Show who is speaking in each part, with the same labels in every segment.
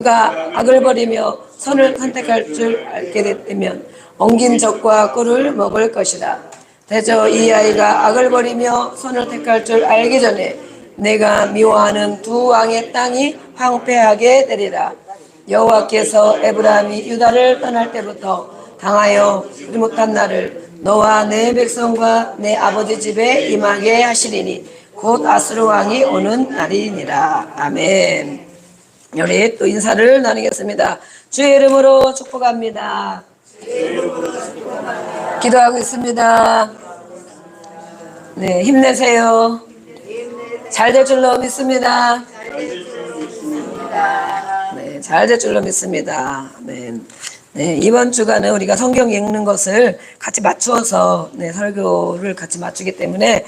Speaker 1: 그가 악을 버리며 선을 선택할 줄 알게 되면 엉긴 적과 꿀을 먹을 것이다. 대저 이 아이가 악을 버리며 선을 택할 줄 알기 전에 내가 미워하는 두 왕의 땅이 황폐하게 되리라. 여호와께서 에브라임이 유다를 떠날 때부터 당하여 그리 못한 날을 너와 내 백성과 내 아버지 집에 임하게 하시리니 곧 아수르 왕이 오는 날이니라. 아멘. 우리 또 인사를 나누겠습니다. 주의 이름으로 축복합니다. 기도하고 있습니다. 네, 힘내세요. 잘 될 줄로 믿습니다. 네, 잘 될 줄로 믿습니다. 아멘. 네, 이번 주간은 우리가 성경 읽는 것을 같이 맞추어서 설교를 같이 맞추기 때문에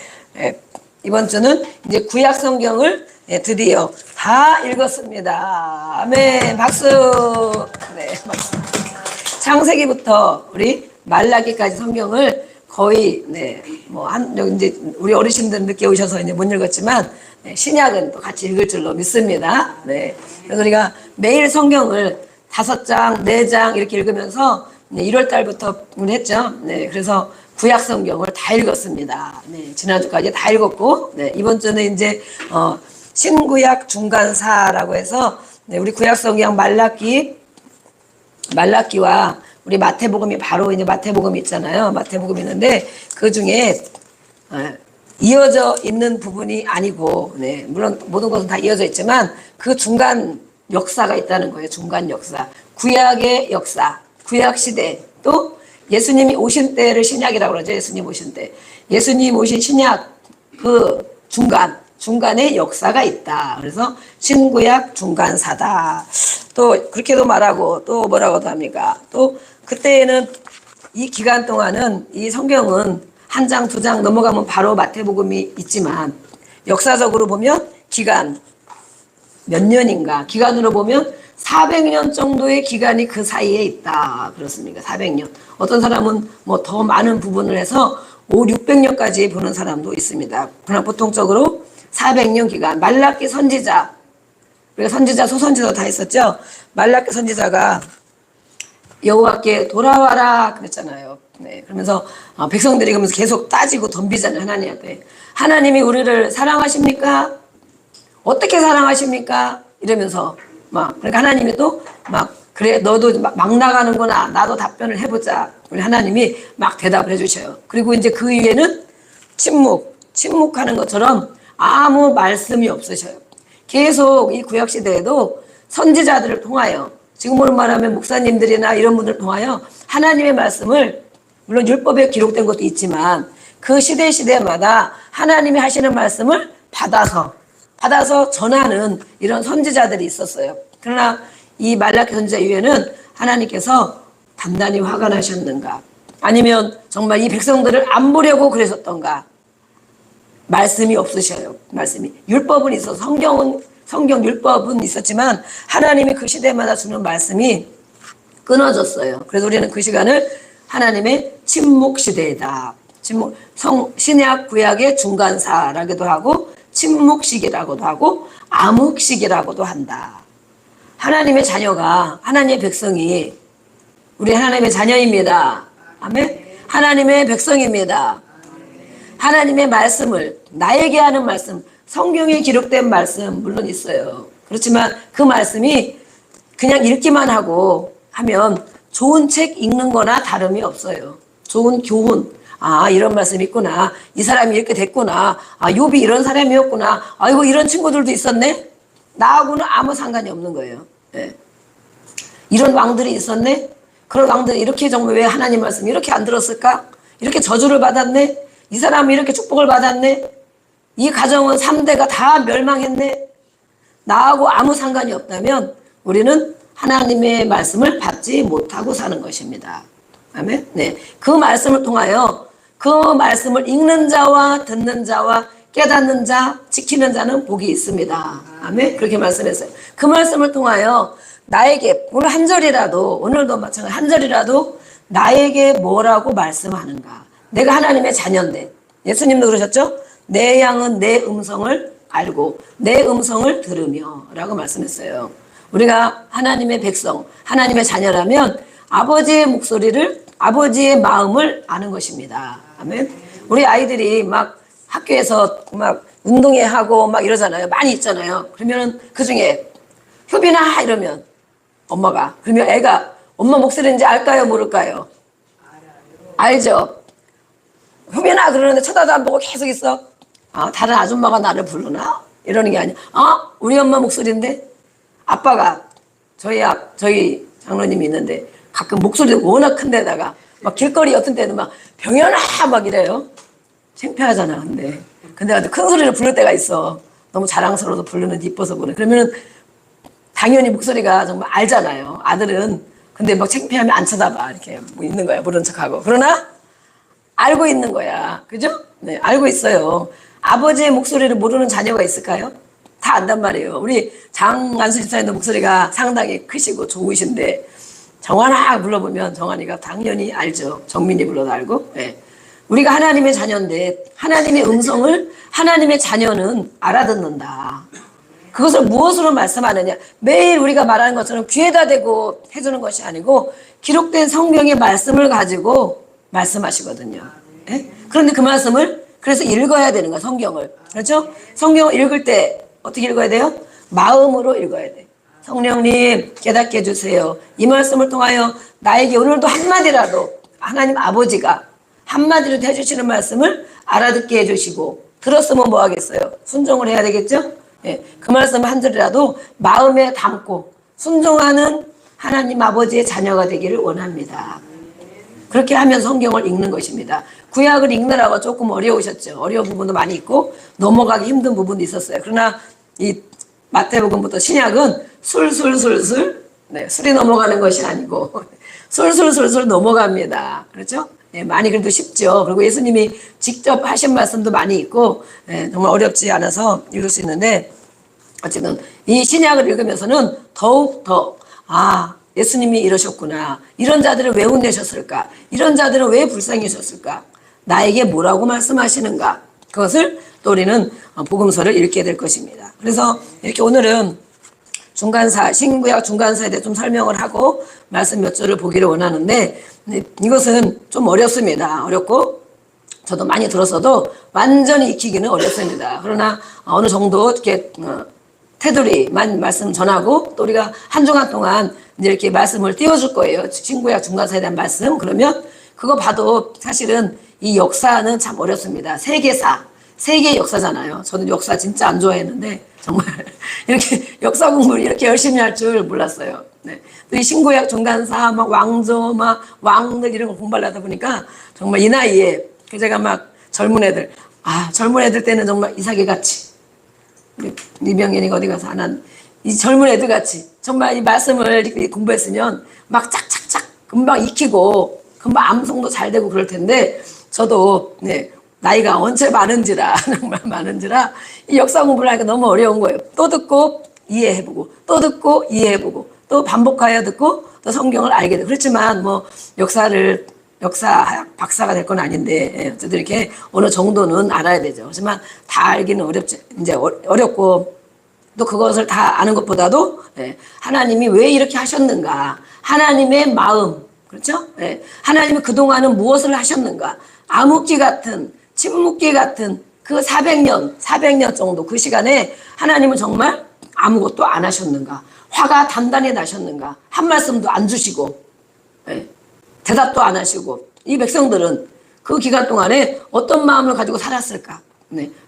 Speaker 1: 이번 주는 이제 구약 성경을 드디어 다 읽었습니다. 아멘. 박수. 네, 박수. 창세기부터 우리 말라기까지 성경을 거의 이제 우리 어르신들 늦게 오셔서 이제 못 읽었지만 신약은 또 같이 읽을 줄로 믿습니다. 네. 그래서 우리가 매일 성경을 5장, 4장 이렇게 읽으면서 1월 달부터 했죠. 네. 그래서 구약 성경을 다 읽었습니다. 네. 지난주까지 다 읽었고, 네. 이번 주는 이제 신구약 중간사라고 해서 우리 구약 성경 말라기와 우리 마태복음이 바로 이제 마태복음이 있잖아요. 마태복음이 있는데 그 중에 이어져 있는 부분이 아니고, 네, 물론 모든 것은 다 이어져 있지만 그 중간 역사가 있다는 거예요. 중간 역사, 구약의 역사, 구약 시대, 또 예수님이 오신 때를 신약이라고 그러죠. 예수님 오신 때, 예수님 오신 신약 그 중간에 역사가 있다. 그래서 신구약 중간사다. 또 그렇게도 말하고 또 뭐라고도 합니까? 또 그때에는 이 기간 동안은 이 성경은 1장, 2장 넘어가면 바로 마태복음이 있지만 역사적으로 보면 기간 몇 년인가, 기간으로 보면 400년 정도의 기간이 그 사이에 있다. 그렇습니까? 400년. 어떤 사람은 뭐 더 많은 부분을 해서 600년까지 보는 사람도 있습니다. 그러나 보통적으로 400년 기간, 말라기 선지자, 우리가 선지자, 소선지자 다 있었죠. 말라기 선지자가 여호와께 돌아와라 그랬잖아요. 네, 그러면서 백성들이 그러면서 계속 따지고 덤비잖아요. 하나님한테. 하나님이 우리를 사랑하십니까? 어떻게 사랑하십니까? 이러면서 그러니까 하나님이 또 그래, 너도 막 나가는구나. 나도 답변을 해보자. 우리 하나님이 막 대답을 해주셔요. 그리고 이제 그 위에는 침묵하는 것처럼 아무 말씀이 없으셔요. 계속 이 구약시대에도 선지자들을 통하여, 지금으로 말하면 목사님들이나 이런 분들을 통하여 하나님의 말씀을, 물론 율법에 기록된 것도 있지만 그 시대마다 하나님이 하시는 말씀을 받아서 전하는 이런 선지자들이 있었어요. 그러나 이 말라기 선지자 이후에는 하나님께서 단단히 화가 나셨는가, 아니면 정말 이 백성들을 안 보려고 그러셨던가, 말씀이 없으셔요. 말씀이. 율법은 있어서 성경 율법은 있었지만 하나님이 그 시대마다 주는 말씀이 끊어졌어요. 그래서 우리는 그 시간을 하나님의 침묵 시대이다. 신약 구약의 중간사라고도 하고 침묵 시기라고도 하고 암흑 시기라고도 한다. 하나님의 자녀가, 하나님의 백성이 우리 하나님의 자녀입니다. 아멘. 하나님의 백성입니다. 하나님의 말씀을, 나에게 하는 말씀, 성경에 기록된 말씀 물론 있어요. 그렇지만 그 말씀이 그냥 읽기만 하고 하면 좋은 책 읽는 거나 다름이 없어요. 좋은 교훈, 이런 말씀이 있구나, 이 사람이 이렇게 됐구나, 욥이 이런 사람이었구나, 아이고 이런 친구들도 있었네. 나하고는 아무 상관이 없는 거예요. 네. 이런 왕들이 있었네. 그런 왕들이 이렇게 정말 왜 하나님 말씀 이렇게 안 들었을까? 이렇게 저주를 받았네. 이 사람이 이렇게 축복을 받았네. 이 가정은 3대가 다 멸망했네. 나하고 아무 상관이 없다면 우리는 하나님의 말씀을 받지 못하고 사는 것입니다. 아멘. 네. 그 말씀을 통하여 그 말씀을 읽는 자와 듣는 자와 깨닫는 자, 지키는 자는 복이 있습니다. 아멘. 그렇게 말씀했어요. 그 말씀을 통하여 나에게 오늘 한 절이라도, 오늘도 마찬가지 한 절이라도 나에게 뭐라고 말씀하는가. 내가 하나님의 자녀인데, 예수님도 그러셨죠? 내 양은 내 음성을 알고 내 음성을 들으며 라고 말씀했어요. 우리가 하나님의 백성, 하나님의 자녀라면 아버지의 목소리를, 아버지의 마음을 아는 것입니다. 아멘. 우리 아이들이 막 학교에서 막 운동회 하고 막 이러잖아요. 많이 있잖아요. 그러면은 그 중에 효빈아 이러면 엄마가, 그러면 애가 엄마 목소리인지 알까요? 모를까요? 알죠? 효빈아 그러는데 쳐다도 안 보고 계속 있어. 아, 다른 아줌마가 나를 부르나? 이러는 게 아니야. 아, 우리 엄마 목소리인데? 아빠가 저희 장로님이 있는데 가끔 목소리도 워낙 큰 데다가 막 길거리 어떤 때는 막 병현아 막 이래요. 창피하잖아. 근데 큰 소리를 부를 때가 있어. 너무 자랑스러워서 부르는지 이뻐서 부르는. 그러면은 당연히 목소리가 정말 알잖아요. 아들은. 근데 막 창피하면 안 쳐다봐. 이렇게 뭐 있는 거야. 모른 척하고. 그러나 알고 있는 거야. 그죠? 네, 알고 있어요. 아버지의 목소리를 모르는 자녀가 있을까요? 다 안단 말이에요. 우리 장안수 집사님도 목소리가 상당히 크시고 좋으신데 정환아 불러보면 정환이가 당연히 알죠. 정민이 불러도 알고. 네. 우리가 하나님의 자녀인데 하나님의 음성을 하나님의 자녀는 알아듣는다. 그것을 무엇으로 말씀하느냐. 매일 우리가 말하는 것처럼 귀에다 대고 해주는 것이 아니고 기록된 성경의 말씀을 가지고 말씀하시거든요. 네? 그런데 그 말씀을 그래서 읽어야 되는 거야. 성경을. 그렇죠? 성경을 읽을 때 어떻게 읽어야 돼요? 마음으로 읽어야 돼. 성령님 깨닫게 해주세요. 이 말씀을 통하여 나에게 오늘도 한마디라도 하나님 아버지가 한마디라도 해주시는 말씀을 알아듣게 해주시고 들었으면 뭐 하겠어요? 순종을 해야 되겠죠? 예, 그 말씀 한 줄이라도 마음에 담고 순종하는 하나님 아버지의 자녀가 되기를 원합니다. 그렇게 하면 성경을 읽는 것입니다. 구약을 읽느라고 조금 어려우셨죠. 어려운 부분도 많이 있고 넘어가기 힘든 부분도 있었어요. 그러나 이 마태복음부터 신약은 술술술술, 네, 술이 넘어가는 것이 아니고 술술술술 넘어갑니다. 그렇죠? 네, 많이 그래도 쉽죠. 그리고 예수님이 직접 하신 말씀도 많이 있고 네, 정말 어렵지 않아서 읽을 수 있는데 어쨌든 이 신약을 읽으면서는 더욱 더 예수님이 이러셨구나. 이런 자들을 왜 혼내셨을까? 이런 자들은 왜 불쌍히셨을까? 나에게 뭐라고 말씀하시는가? 그것을 또 우리는 복음서를 읽게 될 것입니다. 그래서 이렇게 오늘은 중간사, 신구약 중간사에 대해 좀 설명을 하고 말씀 몇 절을 보기를 원하는데 이것은 좀 어렵습니다. 어렵고 저도 많이 들었어도 완전히 익히기는 어렵습니다. 그러나 어느 정도 이렇게 테두리만 말씀 전하고 또 우리가 한 주간 동안 이제 이렇게 말씀을 띄워줄 거예요. 신구약 중간사에 대한 말씀. 그러면 그거 봐도 사실은 이 역사는 참 어렵습니다. 세계 역사잖아요. 저는 역사 진짜 안 좋아했는데 정말 이렇게 역사 공부를 이렇게 열심히 할 줄 몰랐어요. 네. 이 신구약 중간사 막 왕조 막 왕들 이런 거 공부하려다 보니까 정말 이 나이에 제가 막 젊은 애들 때는 정말 이삭이 같이 우리 이병현이가 어디 가서 안 한 이 젊은 애들 같이 정말 이 말씀을 이렇게 공부했으면 막 착착착 금방 익히고 금방 암송도 잘 되고 그럴 텐데 저도 네, 나이가 언제 많은지라 정말 많은지라 이 역사 공부를 하니까 너무 어려운 거예요. 또 듣고 이해해보고 또 듣고 이해해보고 또 반복하여 듣고 또 성경을 알게 되고 그렇지만 뭐 역사 박사가 될 건 아닌데 어쨌든 이렇게 어느 정도는 알아야 되죠. 하지만 다 알기는 어렵고 또 그것을 다 아는 것보다도 하나님이 왜 이렇게 하셨는가 하나님의 마음 그렇죠? 하나님이 그동안은 무엇을 하셨는가 암흑기 같은 침묵기 같은 그 400년 정도 그 시간에 하나님은 정말 아무것도 안 하셨는가 화가 단단히 나셨는가 한 말씀도 안 주시고 대답도 안 하시고 이 백성들은 그 기간 동안에 어떤 마음을 가지고 살았을까?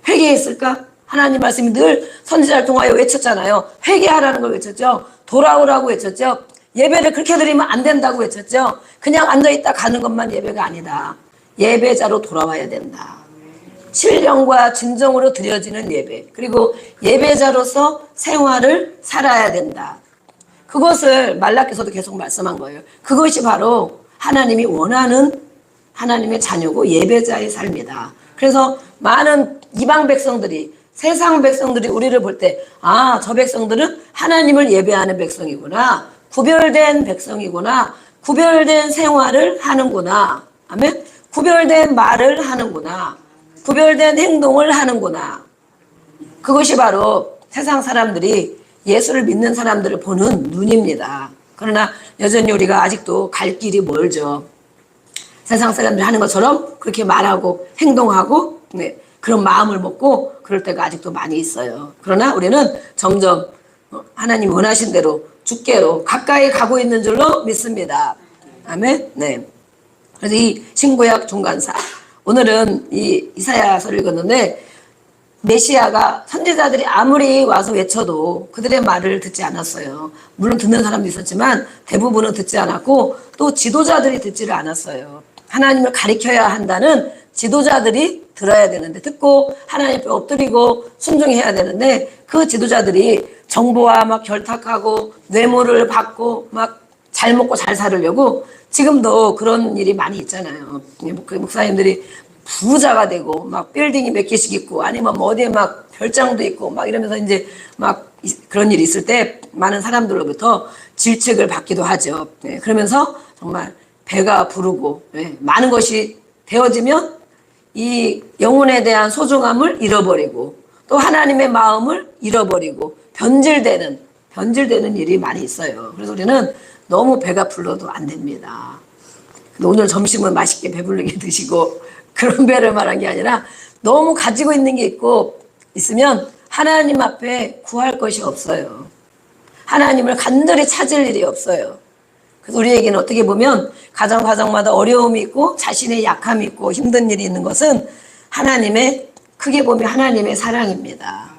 Speaker 1: 회개했을까? 하나님 말씀이 늘 선지자를 통하여 외쳤잖아요. 회개하라는 걸 외쳤죠. 돌아오라고 외쳤죠. 예배를 그렇게 드리면 안 된다고 외쳤죠. 그냥 앉아있다 가는 것만 예배가 아니다. 예배자로 돌아와야 된다. 신령과 진정으로 드려지는 예배 그리고 예배자로서 생활을 살아야 된다. 그것을 말라기서도 계속 말씀한 거예요. 그것이 바로 하나님이 원하는 하나님의 자녀고 예배자의 삶이다. 그래서 많은 이방 백성들이 세상 백성들이 우리를 볼 때 저 백성들은 하나님을 예배하는 백성이구나. 구별된 백성이구나. 구별된 생활을 하는구나. 아멘. 구별된 말을 하는구나. 구별된 행동을 하는구나. 그것이 바로 세상 사람들이 예수를 믿는 사람들을 보는 눈입니다. 그러나 여전히 우리가 아직도 갈 길이 멀죠. 세상 사람들이 하는 것처럼 그렇게 말하고 행동하고 그런 마음을 먹고 그럴 때가 아직도 많이 있어요. 그러나 우리는 점점 하나님 원하신 대로 주께로 가까이 가고 있는 줄로 믿습니다. 아멘. 네. 그래서 이 신구약 종간사, 오늘은 이 이사야서를 읽었는데 메시아가 선지자들이 아무리 와서 외쳐도 그들의 말을 듣지 않았어요. 물론 듣는 사람도 있었지만 대부분은 듣지 않았고 또 지도자들이 듣지를 않았어요. 하나님을 가리켜야 한다는 지도자들이 들어야 되는데, 듣고 하나님 앞에 엎드리고 순종해야 되는데 그 지도자들이 정보와 막 결탁하고 뇌물을 받고 막 잘 먹고 잘 살으려고, 지금도 그런 일이 많이 있잖아요. 그 목사님들이 부자가 되고 막 빌딩이 몇 개씩 있고 아니면 뭐 어디에 막 별장도 있고 막 이러면서 이제 막 그런 일이 있을 때 많은 사람들로부터 질책을 받기도 하죠. 그러면서 정말 배가 부르고 많은 것이 되어지면 이 영혼에 대한 소중함을 잃어버리고 또 하나님의 마음을 잃어버리고 변질되는 일이 많이 있어요. 그래서 우리는 너무 배가 불러도 안 됩니다. 오늘 점심은 맛있게 배부르게 드시고, 그런 배를 말한 게 아니라 너무 가지고 있는 게 있으면 하나님 앞에 구할 것이 없어요. 하나님을 간절히 찾을 일이 없어요. 그래서 우리에게는 어떻게 보면 가정마다 어려움이 있고 자신의 약함이 있고 힘든 일이 있는 것은 크게 보면 하나님의 사랑입니다.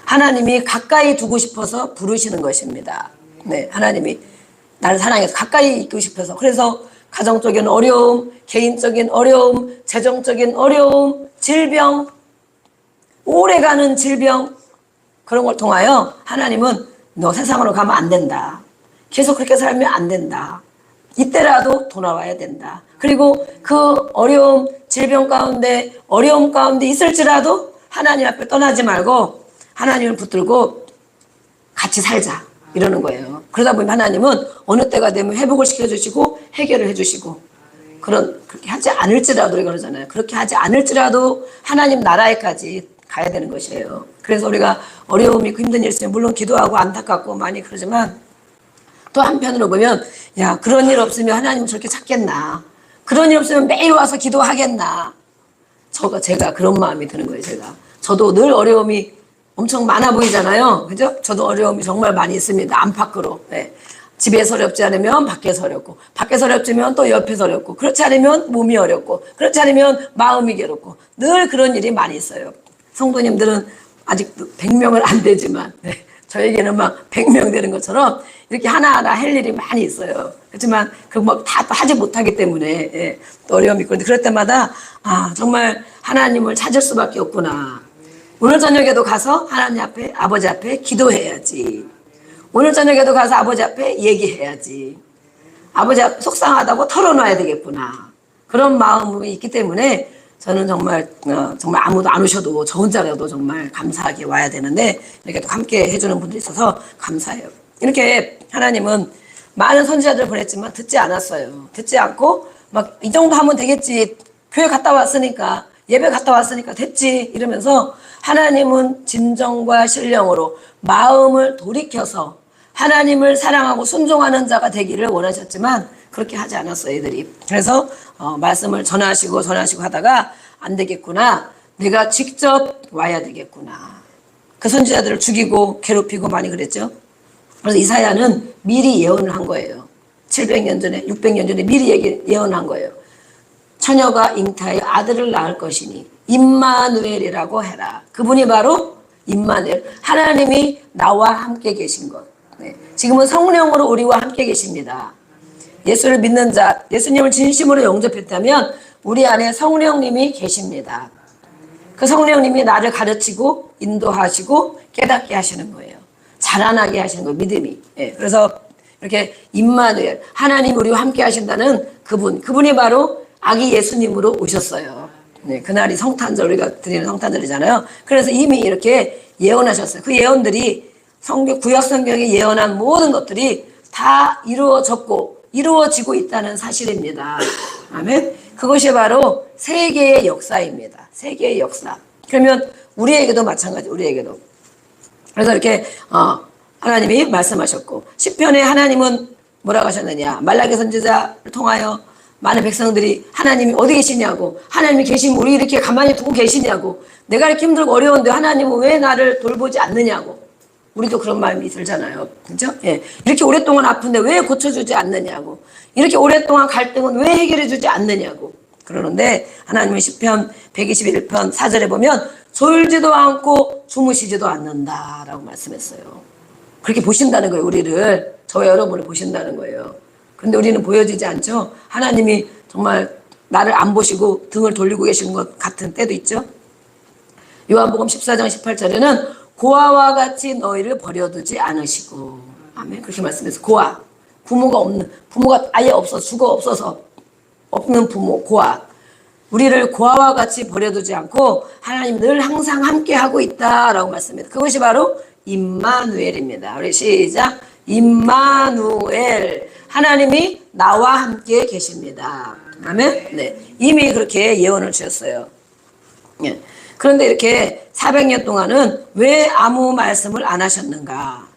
Speaker 1: 하나님이 가까이 두고 싶어서 부르시는 것입니다. 하나님이 나를 사랑해서 가까이 있고 싶어서. 그래서 가정적인 어려움, 개인적인 어려움, 재정적인 어려움, 질병, 오래가는 질병, 그런 걸 통하여 하나님은 너 세상으로 가면 안 된다. 계속 그렇게 살면 안 된다. 이때라도 돌아와야 된다. 그리고 그 어려움, 질병 가운데, 어려움 가운데 있을지라도 하나님 앞에 떠나지 말고 하나님을 붙들고 같이 살자. 이러는 거예요. 그러다 보면 하나님은 어느 때가 되면 회복을 시켜주시고 해결을 해주시고, 그렇게 하지 않을지라도, 그러잖아요. 그렇게 하지 않을지라도 하나님 나라에까지 가야 되는 것이에요. 그래서 우리가 어려움이 있고 힘든 일 있으면 물론 기도하고 안타깝고 많이 그러지만, 또 한편으로 보면 야, 그런 일 없으면 하나님 저렇게 찾겠나, 그런 일 없으면 매일 와서 기도하겠나, 제가 그런 마음이 드는 거예요. 저도 늘 어려움이 엄청 많아 보이잖아요. 그죠? 저도 어려움이 정말 많이 있습니다. 안팎으로. 집에서 어렵지 않으면 밖에서 어렵고, 밖에서 어렵지면 또 옆에서 어렵고, 그렇지 않으면 몸이 어렵고, 그렇지 않으면 마음이 괴롭고, 늘 그런 일이 많이 있어요. 성도님들은 아직 100명은 안 되지만 저에게는 막 100명 되는 것처럼 이렇게 하나하나 할 일이 많이 있어요. 그렇지만 그 뭐 다 하지 못하기 때문에 또 어려움이 있고, 그럴 때마다 정말 하나님을 찾을 수밖에 없구나. 오늘 저녁에도 가서 하나님 앞에, 아버지 앞에 기도해야지. 오늘 저녁에도 가서 아버지 앞에 얘기해야지. 아버지 앞에 속상하다고 털어놔야 되겠구나. 그런 마음이 있기 때문에 저는 정말 아무도 안 오셔도 저 혼자라도 정말 감사하게 와야 되는데, 이렇게 또 함께 해주는 분들이 있어서 감사해요. 이렇게 하나님은 많은 선지자들을 보냈지만 듣지 않았어요. 듣지 않고 막 이 정도 하면 되겠지. 교회 갔다 왔으니까, 예배 갔다 왔으니까 됐지. 이러면서 하나님은 진정과 신령으로 마음을 돌이켜서 하나님을 사랑하고 순종하는 자가 되기를 원하셨지만 그렇게 하지 않았어요, 애들이. 그래서 말씀을 전하시고 하다가 안 되겠구나. 내가 직접 와야 되겠구나. 그 선지자들을 죽이고 괴롭히고 많이 그랬죠. 그래서 이사야는 미리 예언을 한 거예요. 700년 전에, 600년 전에 미리 예언한 거예요. 처녀가 잉타하여 아들을 낳을 것이니 임마누엘이라고 해라. 그분이 바로 임마누엘, 하나님이 나와 함께 계신 것. 지금은 성령으로 우리와 함께 계십니다. 예수를 믿는 자, 예수님을 진심으로 영접했다면 우리 안에 성령님이 계십니다. 그 성령님이 나를 가르치고 인도하시고 깨닫게 하시는 거예요. 자라나게 하시는 거예요, 믿음이. 그래서 이렇게 임마누엘, 하나님 우리와 함께 하신다는 그분이 바로 아기 예수님으로 오셨어요. 그날이 성탄절, 우리가 드리는 성탄절이잖아요. 그래서 이미 이렇게 예언하셨어요. 그 예언들이 구약 성경에 예언한 모든 것들이 다 이루어지고 있다는 사실입니다. 아멘. 그것이 바로 세계의 역사입니다. 세계의 역사. 그러면 우리에게도 마찬가지, 우리에게도 그래서 이렇게 하나님이 말씀하셨고, 시편에 하나님은 뭐라고 하셨느냐, 말라기 선지자를 통하여 많은 백성들이 하나님이 어디 계시냐고, 하나님이 계시면 우리 이렇게 가만히 두고 계시냐고, 내가 이렇게 힘들고 어려운데 하나님은 왜 나를 돌보지 않느냐고. 우리도 그런 마음이 들잖아요. 그죠? 예. 이렇게 오랫동안 아픈데 왜 고쳐주지 않느냐고. 이렇게 오랫동안 갈등은 왜 해결해주지 않느냐고. 그러는데 하나님은 시편 121편 4절에 보면 졸지도 않고 주무시지도 않는다라고 말씀했어요. 그렇게 보신다는 거예요. 우리를, 저와 여러분을 보신다는 거예요. 근데 우리는 보여지지 않죠. 하나님이 정말 나를 안 보시고 등을 돌리고 계신 것 같은 때도 있죠. 요한복음 14장 18절에는 고아와 같이 너희를 버려두지 않으시고, 아멘. 그렇게 말씀해서 고아, 부모가 아예 없어서, 죽어 없어서 없는 부모, 고아, 우리를 고아와 같이 버려두지 않고 하나님 늘 항상 함께 하고 있다라고 말씀합니다. 그것이 바로 임마누엘입니다. 우리 시작. 임마누엘, 하나님이 나와 함께 계십니다. 아멘. 네, 이미 그렇게 예언을 주셨어요. 예. 그런데 이렇게 400년 동안은 왜 아무 말씀을 안 하셨는가?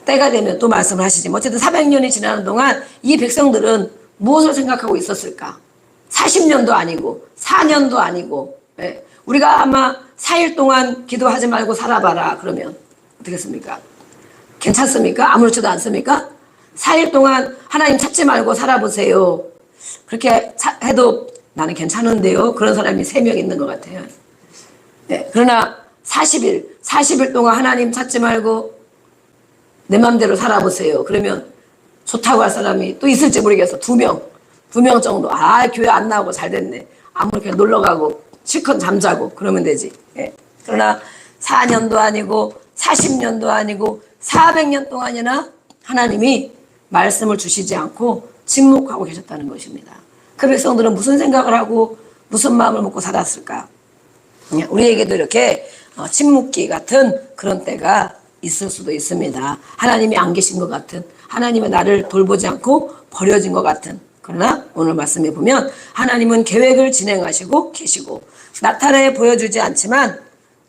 Speaker 1: 때가 되면 또 말씀을 하시지만 어쨌든 400년이 지나는 동안 이 백성들은 무엇을 생각하고 있었을까? 40년도 아니고 4년도 아니고, 예. 우리가 아마 4일 동안 기도하지 말고 살아봐라 그러면 어떻겠습니까? 괜찮습니까? 아무렇지도 않습니까? 4일 동안 하나님 찾지 말고 살아보세요. 그렇게 해도 나는 괜찮은데요. 그런 사람이 3명 있는 것 같아요. 네, 그러나 40일 동안 하나님 찾지 말고 내 맘대로 살아보세요. 그러면 좋다고 할 사람이 또 있을지 모르겠어. 2명 정도. 아, 교회 안 나오고 잘 됐네. 아무렇게 놀러 가고 실컷 잠자고 그러면 되지. 네. 그러나 4년도 아니고 40년도 아니고 400년 동안이나 하나님이 말씀을 주시지 않고 침묵하고 계셨다는 것입니다. 그 백성들은 무슨 생각을 하고 무슨 마음을 먹고 살았을까? 우리에게도 이렇게 침묵기 같은 그런 때가 있을 수도 있습니다. 하나님이 안 계신 것 같은, 하나님은 나를 돌보지 않고 버려진 것 같은. 그러나 오늘 말씀해 보면 하나님은 계획을 진행하시고 계시고 나타내 보여주지 않지만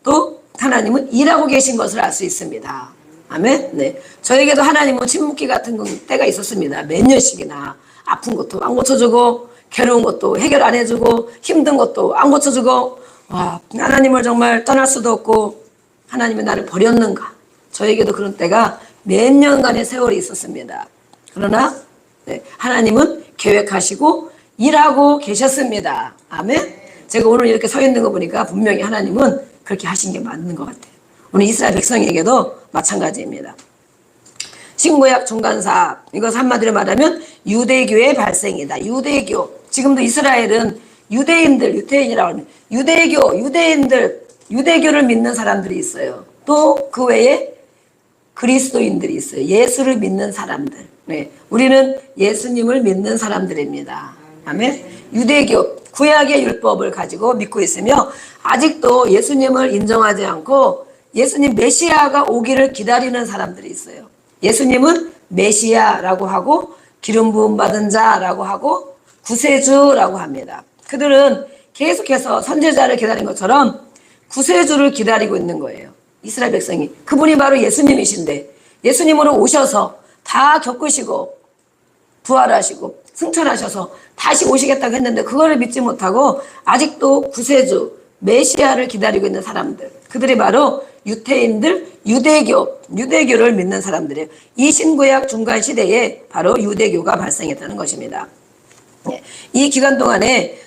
Speaker 1: 또 하나님은 일하고 계신 것을 알 수 있습니다. 아멘. 네, 저에게도 하나님은 침묵기 같은 때가 있었습니다. 몇 년씩이나 아픈 것도 안 고쳐주고 괴로운 것도 해결 안 해주고 힘든 것도 안 고쳐주고, 와, 하나님을 정말 떠날 수도 없고 하나님이 나를 버렸는가. 저에게도 그런 때가 몇 년간의 세월이 있었습니다. 그러나 네, 하나님은 계획하시고 일하고 계셨습니다. 아멘. 제가 오늘 이렇게 서 있는 거 보니까 분명히 하나님은 그렇게 하신 게 맞는 것 같아요. 오늘 이스라엘 백성에게도 마찬가지입니다. 신구약 중간사, 이것 한마디로 말하면 유대교의 발생이다. 유대교. 지금도 이스라엘은 유태인이라고 합니다. 유대교를 믿는 사람들이 있어요. 또 그 외에 그리스도인들이 있어요. 예수를 믿는 사람들. 네, 우리는 예수님을 믿는 사람들입니다. 아멘. 유대교, 구약의 율법을 가지고 믿고 있으며 아직도 예수님을 인정하지 않고 예수님 메시아가 오기를 기다리는 사람들이 있어요. 예수님은 메시아라고 하고 기름 부음 받은 자라고 하고 구세주라고 합니다. 그들은 계속해서 선지자를 기다린 것처럼 구세주를 기다리고 있는 거예요. 이스라엘 백성이. 그분이 바로 예수님이신데 예수님으로 오셔서 다 겪으시고 부활하시고 승천하셔서 다시 오시겠다고 했는데 그거를 믿지 못하고 아직도 구세주 메시아를 기다리고 있는 사람들, 그들이 바로 유태인들, 유대교를 믿는 사람들이에요. 이 신구약 중간 시대에 바로 유대교가 발생했다는 것입니다. 이 기간 동안에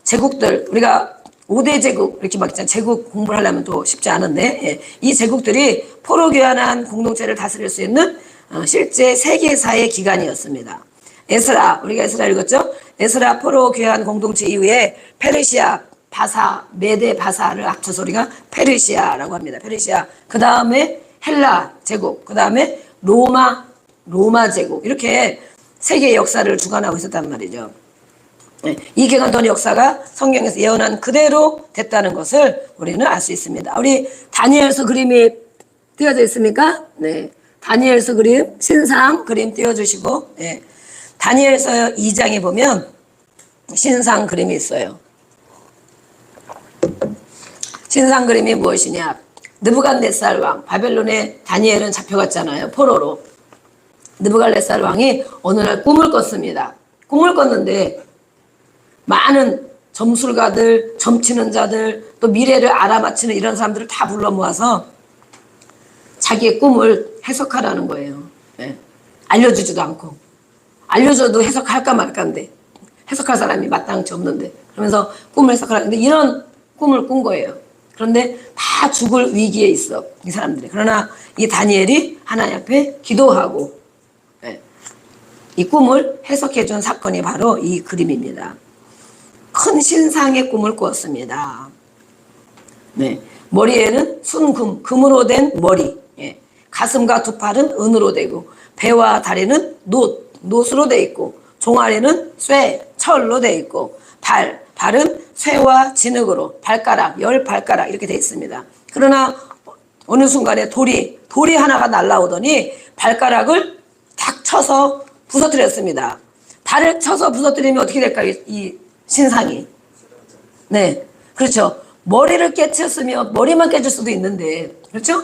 Speaker 1: 제국들, 우리가 5대 제국 이렇게 막 있잖아요. 제국 공부를 하려면 또 쉽지 않은데, 이 제국들이 포로 교환한 공동체를 다스릴 수 있는 실제 세계사의 기간이었습니다. 에스라, 우리가 에스라 읽었죠? 에스라 포로 교환 공동체 이후에 페르시아, 바사, 메데 바사를 합쳐서 우리가 페르시아라고 합니다. 페르시아. 그 다음에 헬라 제국, 그 다음에 로마 제국. 이렇게 세계의 역사를 주관하고 있었단 말이죠. 이 기간 동안 역사가 성경에서 예언한 그대로 됐다는 것을 우리는 알 수 있습니다. 우리 다니엘서 그림이 띄어져 있습니까? 네. 다니엘서 그림, 신상 그림 띄워주시고, 네. 다니엘서 2장에 보면 신상 그림이 있어요. 신상 그림이 무엇이냐? 느부갓네살 왕, 바벨론의 다니엘은 잡혀갔잖아요. 포로로. 느부갓네살 왕이 어느 날 꿈을 꿨습니다. 꿈을 꿨는데 많은 점술가들, 점치는 자들, 또 미래를 알아맞히는 이런 사람들을 다 불러 모아서 자기의 꿈을 해석하라는 거예요. 네. 알려주지도 않고. 알려줘도 해석할까 말까인데 해석할 사람이 마땅치 없는데 그러면서 꿈을 해석하라는데 이런 꿈을 꾼 거예요. 그런데 다 죽을 위기에 있어 이 사람들이. 그러나 이 다니엘이 하나님 앞에 기도하고 이 꿈을 해석해 준 사건이 바로 이 그림입니다. 큰 신상의 꿈을 꾸었습니다. 네. 머리에는 순금, 금으로 된 머리, 가슴과 두 팔은 은으로 되고 배와 다리는 놋으로 되어 있고 종아리는 쇠, 철로 되어 있고 발은 쇠와 진흙으로 발가락, 10발가락 이렇게 되어 있습니다. 그러나 어느 순간에 돌이 하나가 날라오더니 발가락을 탁 쳐서 부서뜨렸습니다. 발을 쳐서 부서뜨리면 어떻게 될까요? 이 신상이. 네, 그렇죠. 머리를 깨쳤으면 머리만 깨질 수도 있는데, 그렇죠?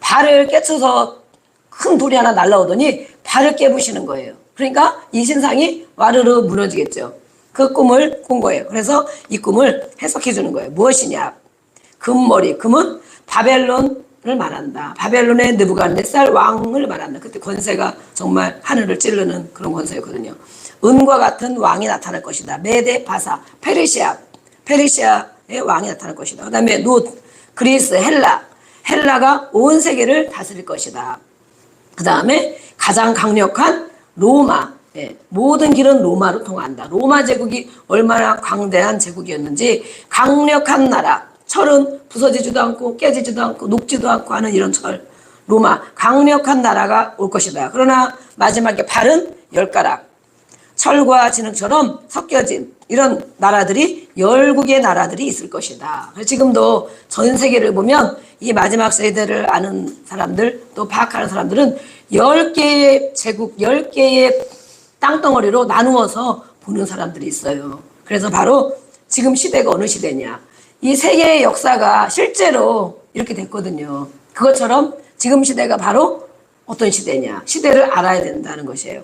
Speaker 1: 발을 깨쳐서 큰 돌이 하나 날라오더니 발을 깨부시는 거예요. 그러니까 이 신상이 와르르 무너지겠죠. 그 꿈을 꾼 거예요. 그래서 이 꿈을 해석해 주는 거예요. 무엇이냐? 금머리, 금은 바벨론을 말한다. 바벨론의 느부갓네살 왕을 말한다. 그때 권세가 정말 하늘을 찌르는 그런 권세였거든요. 은과 같은 왕이 나타날 것이다. 메데, 바사, 페르시아의 왕이 나타날 것이다. 그 다음에 놋, 그리스, 헬라가 온 세계를 다스릴 것이다. 그 다음에 가장 강력한 로마, 모든 길은 로마로 통한다. 로마 제국이 얼마나 광대한 제국이었는지 강력한 나라, 철은 부서지지도 않고 깨지지도 않고 녹지도 않고 하는 이런 철, 로마, 강력한 나라가 올 것이다. 그러나 마지막에 발은 10가락, 철과 진흙처럼 섞여진 이런 나라들이 열국의 나라들이 있을 것이다. 지금도 전 세계를 보면 이 마지막 세대를 아는 사람들 또 파악하는 사람들은 10개의 제국, 10개의 땅덩어리로 나누어서 보는 사람들이 있어요. 그래서 바로 지금 시대가 어느 시대냐. 이 세계의 역사가 실제로 이렇게 됐거든요. 그것처럼 지금 시대가 바로 어떤 시대냐. 시대를 알아야 된다는 것이에요.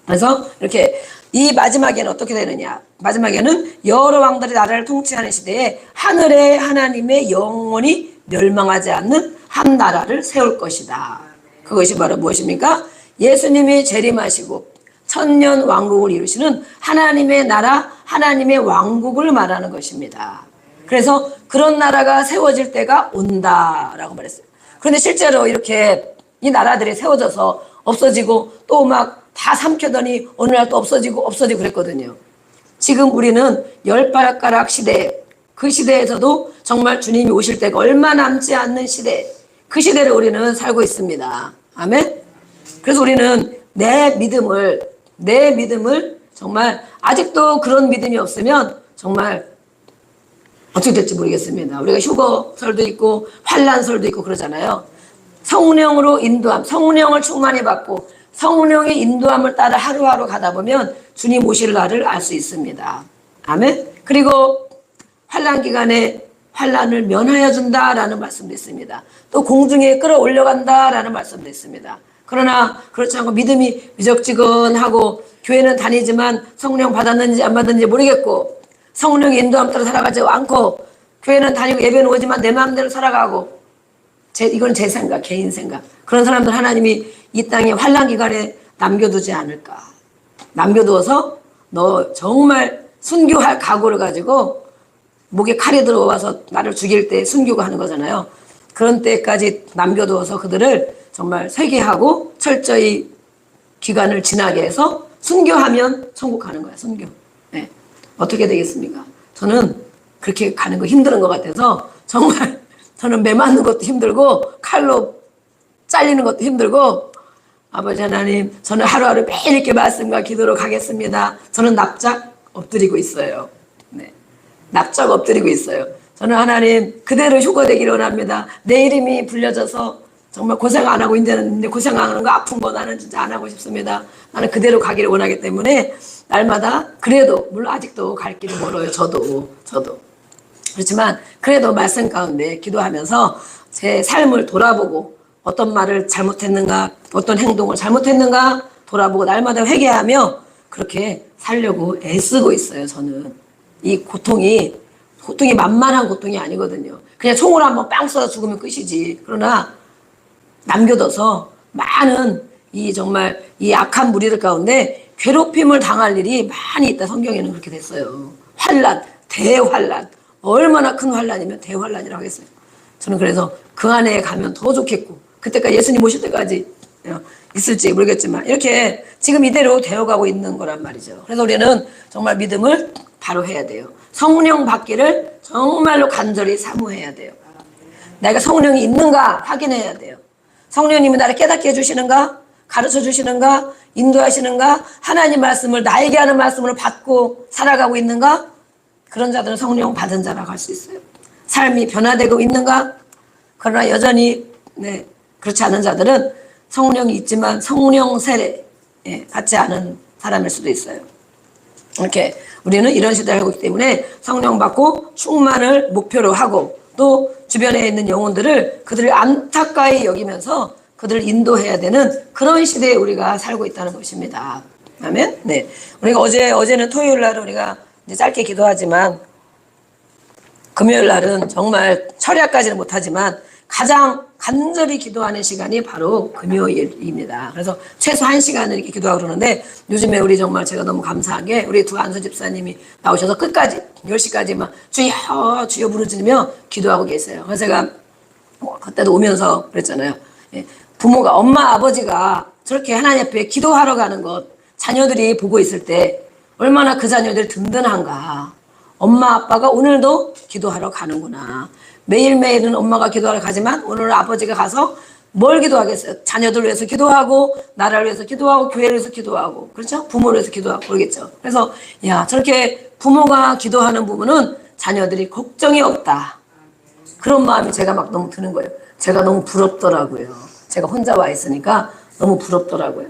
Speaker 1: 그래서 이렇게 이 마지막에는 어떻게 되느냐. 마지막에는 여러 왕들이 나라를 통치하는 시대에 하늘의 하나님의 영원히 멸망하지 않는 한 나라를 세울 것이다. 그것이 바로 무엇입니까? 예수님이 재림하시고 천년 왕국을 이루시는 하나님의 나라, 하나님의 왕국을 말하는 것입니다. 그래서 그런 나라가 세워질 때가 온다라고 말했어요. 그런데 실제로 이렇게 이 나라들이 세워져서 없어지고 또 막 다 삼켜더니 어느 날 또 없어지고 그랬거든요. 지금 우리는 10발가락 시대, 그 시대에서도 정말 주님이 오실 때가 얼마 남지 않는 시대, 그 시대를 우리는 살고 있습니다. 아멘? 그래서 우리는 내 믿음을 정말 아직도 그런 믿음이 없으면 정말 어떻게 될지 모르겠습니다. 우리가 휴거설도 있고 환난설도 있고 그러잖아요. 성령으로 인도함, 성령을 충만히 받고 성령의 인도함을 따라 하루하루 가다 보면 주님 오실 날을 알 수 있습니다. 아멘. 그리고 환난 기간에 환난을 면하여 준다라는 말씀도 있습니다. 또 공중에 끌어올려간다라는 말씀도 있습니다. 그러나 그렇지 않고 믿음이 미적지근하고 교회는 다니지만 성령 받았는지 안 받았는지 모르겠고 성령의 인도함 따라 살아가지 않고 교회는 다니고 예배는 오지만 내 마음대로 살아가고 이건 제 생각, 개인 생각. 그런 사람들 하나님이 이 땅에 환난 기간에 남겨두지 않을까. 남겨두어서 너 정말 순교할 각오를 가지고 목에 칼이 들어와서 나를 죽일 때 순교가 하는 거잖아요. 그런 때까지 남겨두어서 그들을 정말 회개하고 철저히 기간을 지나게 해서 순교하면 천국하는 거야. 순교. 네. 어떻게 되겠습니까? 저는 그렇게 가는 거 힘든 것 같아서 정말 저는 매 맞는 것도 힘들고 칼로 잘리는 것도 힘들고 아버지 하나님 저는 하루하루 매일 이렇게 말씀과 기도로 가겠습니다. 저는 납작 엎드리고 있어요. 네. 납작 엎드리고 있어요. 저는 하나님 그대로 휴거되기를 원합니다. 내 이름이 불려져서 정말 고생 안 하고 있는데 고생 안 하는 거 아픈 거 나는 진짜 안 하고 싶습니다. 나는 그대로 가기를 원하기 때문에 날마다 그래도 물론 아직도 갈 길이 멀어요. 저도 그렇지만 그래도 말씀 가운데 기도하면서 제 삶을 돌아보고 어떤 말을 잘못했는가, 어떤 행동을 잘못했는가 돌아보고 날마다 회개하며 그렇게 살려고 애쓰고 있어요. 저는 이 고통이 만만한 고통이 아니거든요. 그냥 총으로 한번 빵 쏘아 죽으면 끝이지. 그러나 남겨둬서 많은 이 정말 이 악한 무리들 가운데 괴롭힘을 당할 일이 많이 있다. 성경에는 그렇게 됐어요. 환난, 대환난. 얼마나 큰 환난이면 대환난이라고 했어요. 저는 그래서 그 안에 가면 더 좋겠고 그때까지 예수님 오실 때까지 있을지 모르겠지만 이렇게 지금 이대로 되어가고 있는 거란 말이죠. 그래서 우리는 정말 믿음을 바로 해야 돼요. 성령 받기를 정말로 간절히 사모해야 돼요. 내가 성령이 있는가 확인해야 돼요. 성령님이 나를 깨닫게 해주시는가, 가르쳐 주시는가, 인도하시는가, 하나님 말씀을 나에게 하는 말씀을 받고 살아가고 있는가. 그런 자들은 성령 받은 자라고 할 수 있어요. 삶이 변화되고 있는가. 그러나 여전히 그렇지 않은 자들은 성령이 있지만 성령 세례 받지 않은 사람일 수도 있어요. 이렇게 우리는 이런 시대를 살고 있기 때문에 성령 받고 충만을 목표로 하고 또 주변에 있는 영혼들을 그들을 안타까이 여기면서 그들을 인도해야 되는 그런 시대에 우리가 살고 있다는 것입니다. 아멘. 네. 우리가 어제는 토요일 날 우리가 이제 짧게 기도하지만 금요일 날은 정말 철야까지는 못하지만 가장 간절히 기도하는 시간이 바로 금요일입니다. 그래서 최소 1시간을 이렇게 기도하고 그러는데 요즘에 우리 정말 제가 너무 감사한 게 우리 두 안수 집사님이 나오셔서 끝까지 10시까지 막 주여 주여 부르짖으며 기도하고 계세요. 그래서 제가 그때도 오면서 그랬잖아요. 부모가 엄마 아버지가 저렇게 하나님 앞에 기도하러 가는 것 자녀들이 보고 있을 때 얼마나 그 자녀들이 든든한가. 엄마 아빠가 오늘도 기도하러 가는구나. 매일매일은 엄마가 기도하러 가지만 오늘은 아버지가 가서 뭘 기도하겠어요? 자녀들 위해서 기도하고 나라를 위해서 기도하고 교회를 위해서 기도하고 그렇죠? 부모를 위해서 기도하고 그러겠죠. 그래서 야 저렇게 부모가 기도하는 부분은 자녀들이 걱정이 없다. 그런 마음이 제가 막 너무 드는 거예요. 제가 너무 부럽더라고요. 제가 혼자 와 있으니까 너무 부럽더라고요.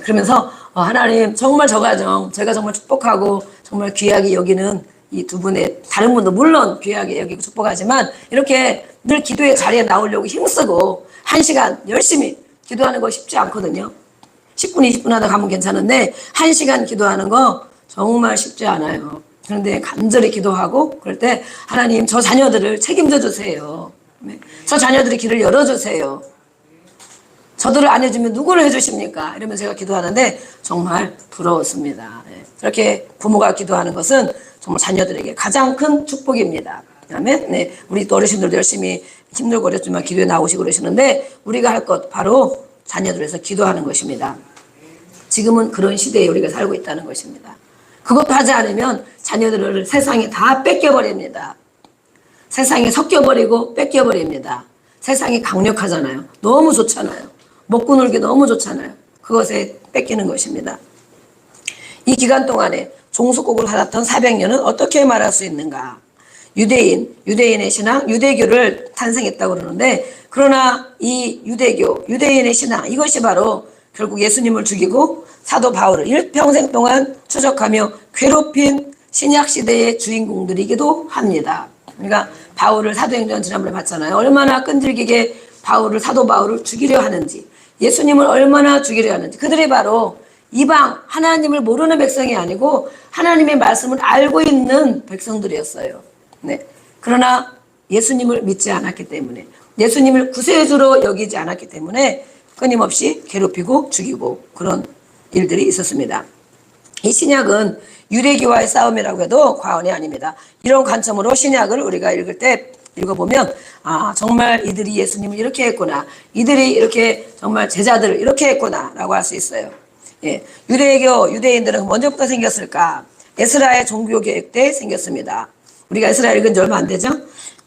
Speaker 1: 그러면서 하나님 정말 저 가정 제가 정말 축복하고 정말 귀하게 여기는 이 두 분의 다른 분도 물론 귀하게 여기고 축복하지만 이렇게 늘 기도의 자리에 나오려고 힘쓰고 1시간 열심히 기도하는 거 쉽지 않거든요. 10분 20분 하다 가면 괜찮은데 1시간 기도하는 거 정말 쉽지 않아요. 그런데 간절히 기도하고 그럴 때 하나님 저 자녀들을 책임져 주세요. 저 자녀들의 길을 열어주세요. 저들을 안 해주면 누구를 해주십니까? 이러면서 제가 기도하는데 정말 부러웠습니다. 이렇게 부모가 기도하는 것은 정말 자녀들에게 가장 큰 축복입니다. 아멘. 네, 우리 또 어르신들도 열심히 힘들고 어렵지만 기도에 나오시고 그러시는데 우리가 할 것 바로 자녀들을 위해서 기도하는 것입니다. 지금은 그런 시대에 우리가 살고 있다는 것입니다. 그것도 하지 않으면 자녀들을 세상에 다 뺏겨버립니다. 세상에 섞여버리고 뺏겨버립니다. 세상이 강력하잖아요. 너무 좋잖아요. 먹고 놀기 너무 좋잖아요. 그것에 뺏기는 것입니다. 이 기간 동안에 종속국을 살았던 400년은 어떻게 말할 수 있는가? 유대인의 신앙, 유대교를 탄생했다고 그러는데 그러나 이 유대인의 신앙 이것이 바로 결국 예수님을 죽이고 사도 바울을 일평생 동안 추적하며 괴롭힌 신약시대의 주인공들이기도 합니다. 그러니까 바울을 사도행전 지난번에 봤잖아요. 얼마나 끈질기게 사도 바울을 죽이려 하는지 예수님을 얼마나 죽이려 하는지 그들이 바로 이방 하나님을 모르는 백성이 아니고 하나님의 말씀을 알고 있는 백성들이었어요. 네. 그러나 예수님을 믿지 않았기 때문에 예수님을 구세주로 여기지 않았기 때문에 끊임없이 괴롭히고 죽이고 그런 일들이 있었습니다. 이 신약은 유대교와의 싸움이라고 해도 과언이 아닙니다. 이런 관점으로 신약을 우리가 읽어보면 정말 이들이 예수님을 이렇게 했구나. 이들이 이렇게 정말 제자들을 이렇게 했구나 라고 할 수 있어요. 유대인들은 언제부터 생겼을까? 에스라의 종교개혁 때 생겼습니다. 우리가 에스라 읽은 지 얼마 안 되죠?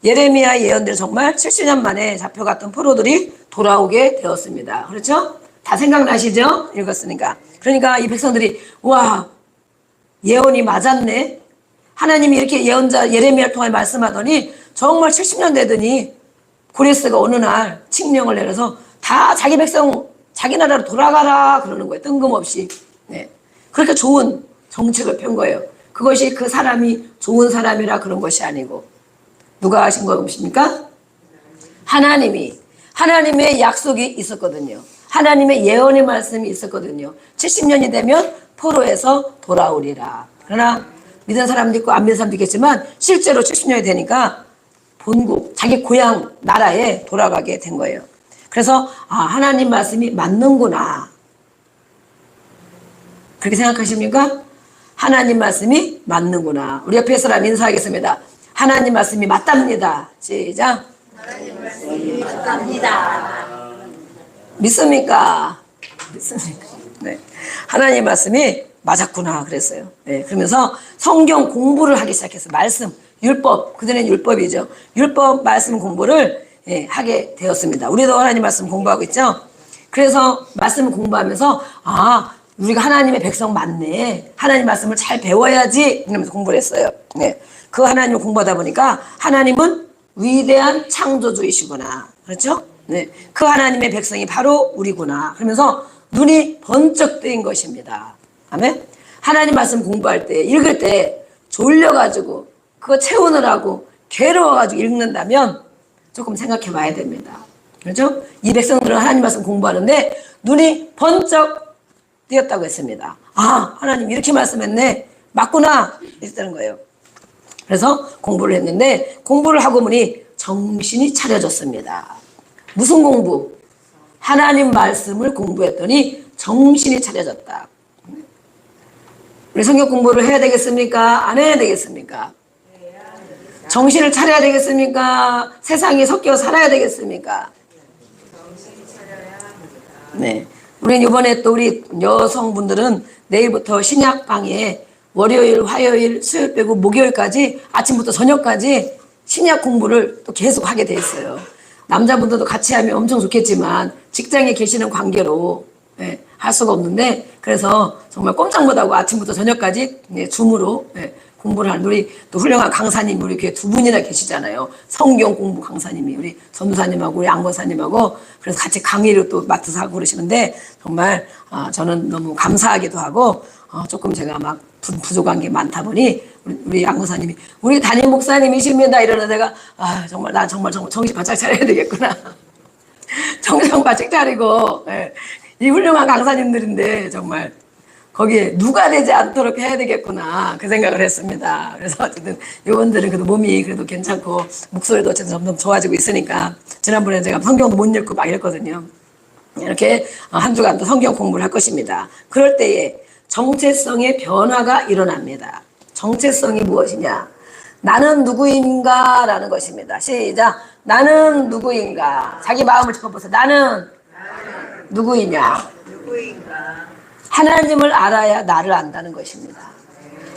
Speaker 1: 예레미야 예언들 정말 70년 만에 잡혀갔던 포로들이 돌아오게 되었습니다. 그렇죠? 다 생각나시죠? 읽었으니까. 그러니까 이 백성들이 와 예언이 맞았네. 하나님이 이렇게 예언자 예레미야를 통해 말씀하더니 정말 70년 되더니 고레스가 어느 날 칙령을 내려서 다 자기 백성 자기 나라로 돌아가라 그러는 거예요. 뜬금없이. 네. 그렇게 좋은 정책을 편 거예요. 그것이 그 사람이 좋은 사람이라 그런 것이 아니고 누가 하신 것입니까? 하나님의 약속이 있었거든요. 하나님의 예언의 말씀이 있었거든요. 70년이 되면 포로에서 돌아오리라. 그러나 믿은 사람도 있고 안 믿은 사람도 있겠지만 실제로 70년이 되니까 본국, 자기 고향 나라에 돌아가게 된 거예요. 그래서 하나님 말씀이 맞는구나. 그렇게 생각하십니까? 하나님 말씀이 맞는구나. 우리 옆에 사람 인사하겠습니다. 하나님 말씀이 맞답니다. 시작.
Speaker 2: 하나님 말씀이 맞답니다.
Speaker 1: 믿습니까? 믿습니까? 네. 하나님 말씀이 맞았구나 그랬어요. 네. 그러면서 성경 공부를 하기 시작했어요. 말씀, 율법, 그전에는 율법이죠. 율법 말씀 공부를 하게 되었습니다. 우리도 하나님 말씀 공부하고 있죠. 그래서 말씀을 공부하면서 우리가 하나님의 백성 맞네. 하나님 말씀을 잘 배워야지. 이러면서 공부를 했어요. 네. 그 하나님을 공부하다 보니까 하나님은 위대한 창조주이시구나. 그렇죠? 네. 그 하나님의 백성이 바로 우리구나. 그러면서 눈이 번쩍 뜨인 것입니다. 아멘? 하나님 말씀 공부할 때, 읽을 때 졸려가지고 그거 채우느라고 괴로워가지고 읽는다면 조금 생각해 봐야 됩니다. 그렇죠? 이 백성들은 하나님 말씀 공부하는데 눈이 번쩍 띄었다고 했습니다. 하나님 이렇게 말씀했네. 맞구나. 이랬다는 거예요. 그래서 공부를 했는데 공부를 하고 보니 정신이 차려졌습니다. 무슨 공부? 하나님 말씀을 공부했더니 정신이 차려졌다. 우리 성경 공부를 해야 되겠습니까? 안 해야 되겠습니까? 정신을 차려야 되겠습니까? 세상에 섞여 살아야 되겠습니까? 네. 우린 이번에 또 우리 여성분들은 내일부터 신약방에 월요일, 화요일, 수요일 빼고 목요일까지 아침부터 저녁까지 신약 공부를 또 계속 하게 돼 있어요. 남자분들도 같이 하면 엄청 좋겠지만 직장에 계시는 관계로 할 수가 없는데 그래서 정말 꼼짝 못하고 아침부터 저녁까지 줌으로 공부를 하는 우리 또 훌륭한 강사님 우리 교회 두 분이나 계시잖아요. 성경 공부 강사님이 우리 전도사님하고 우리 안권사님하고 그래서 같이 강의를 또 맡아서 하고 그러시는데 정말 저는 너무 감사하기도 하고 조금 제가 막 부족한 게 많다 보니 우리 안권사님이 우리 담임 목사님이십니다 이러는 내가 정말 난 정말 정신 바짝 차려야 되겠구나. 정신 바짝 차리고 이 훌륭한 강사님들인데 정말 거기에 누가 되지 않도록 해야 되겠구나 그 생각을 했습니다. 그래서 어쨌든 이분들은 그래도 몸이 그래도 괜찮고 목소리도 어쨌든 점점 좋아지고 있으니까 지난번에 제가 성경도 못 읽고 막 이랬거든요. 이렇게 한 주간 또 성경 공부를 할 것입니다. 그럴 때에 정체성의 변화가 일어납니다. 정체성이 무엇이냐? 나는 누구인가? 라는 것입니다. 시작. 나는 누구인가? 자기 마음을 짚어보세요. 나는 누구이냐? 하나님을 알아야 나를 안다는 것입니다.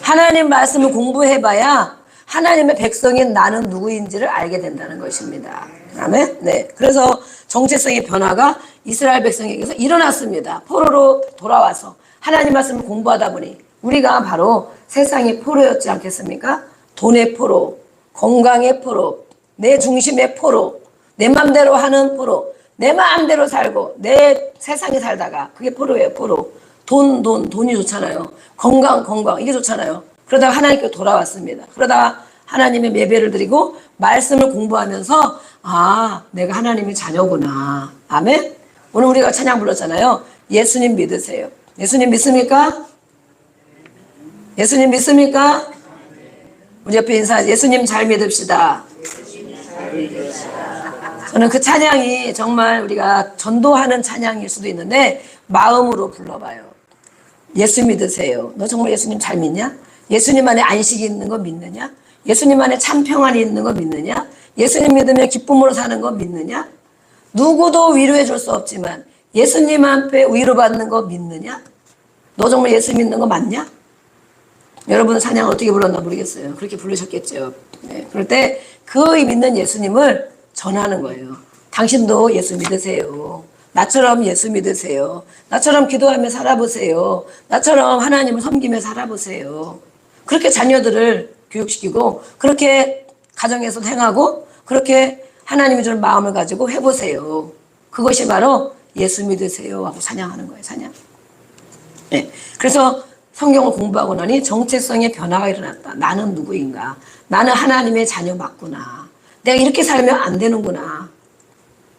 Speaker 1: 하나님 말씀을 공부해봐야 하나님의 백성인 나는 누구인지를 알게 된다는 것입니다. 아멘? 네. 그래서 정체성의 변화가 이스라엘 백성에게서 일어났습니다. 포로로 돌아와서 하나님 말씀을 공부하다 보니 우리가 바로 세상의 포로였지 않겠습니까? 돈의 포로, 건강의 포로, 내 중심의 포로, 내 맘대로 하는 포로, 내 마음대로 살고 내 세상에 살다가 그게 포로예요. 포로. 돈이 좋잖아요. 건강 이게 좋잖아요. 그러다가 하나님께 돌아왔습니다. 그러다가 하나님의 예배를 드리고 말씀을 공부하면서 내가 하나님의 자녀구나. 아멘. 오늘 우리가 찬양 불렀잖아요. 예수님 믿으세요. 예수님 믿습니까? 예수님 믿습니까? 우리 옆에 인사. 예수님 잘 믿읍시다. 저는 그 찬양이 정말 우리가 전도하는 찬양일 수도 있는데 마음으로 불러봐요. 예수 믿으세요. 너 정말 예수님 잘 믿냐? 예수님 안에 안식이 있는 거 믿느냐? 예수님 안에 참 평안이 있는 거 믿느냐? 예수님 믿으면 기쁨으로 사는 거 믿느냐? 누구도 위로해 줄 수 없지만 예수님 앞에 위로받는 거 믿느냐? 너 정말 예수 믿는 거 맞냐? 여러분은 찬양 어떻게 불렀나 모르겠어요. 그렇게 부르셨겠죠. 네. 그럴 때 그 믿는 예수님을 전하는 거예요. 당신도 예수 믿으세요. 나처럼 예수 믿으세요. 나처럼 기도하며 살아보세요. 나처럼 하나님을 섬기며 살아보세요. 그렇게 자녀들을 교육시키고 그렇게 가정에서 행하고 그렇게 하나님이 주는 마음을 가지고 해보세요. 그것이 바로 예수 믿으세요 하고 찬양하는 거예요. 찬양. 네. 그래서 성경을 공부하고 나니 정체성의 변화가 일어났다. 나는 누구인가? 나는 하나님의 자녀 맞구나. 내가 이렇게 살면 안 되는구나.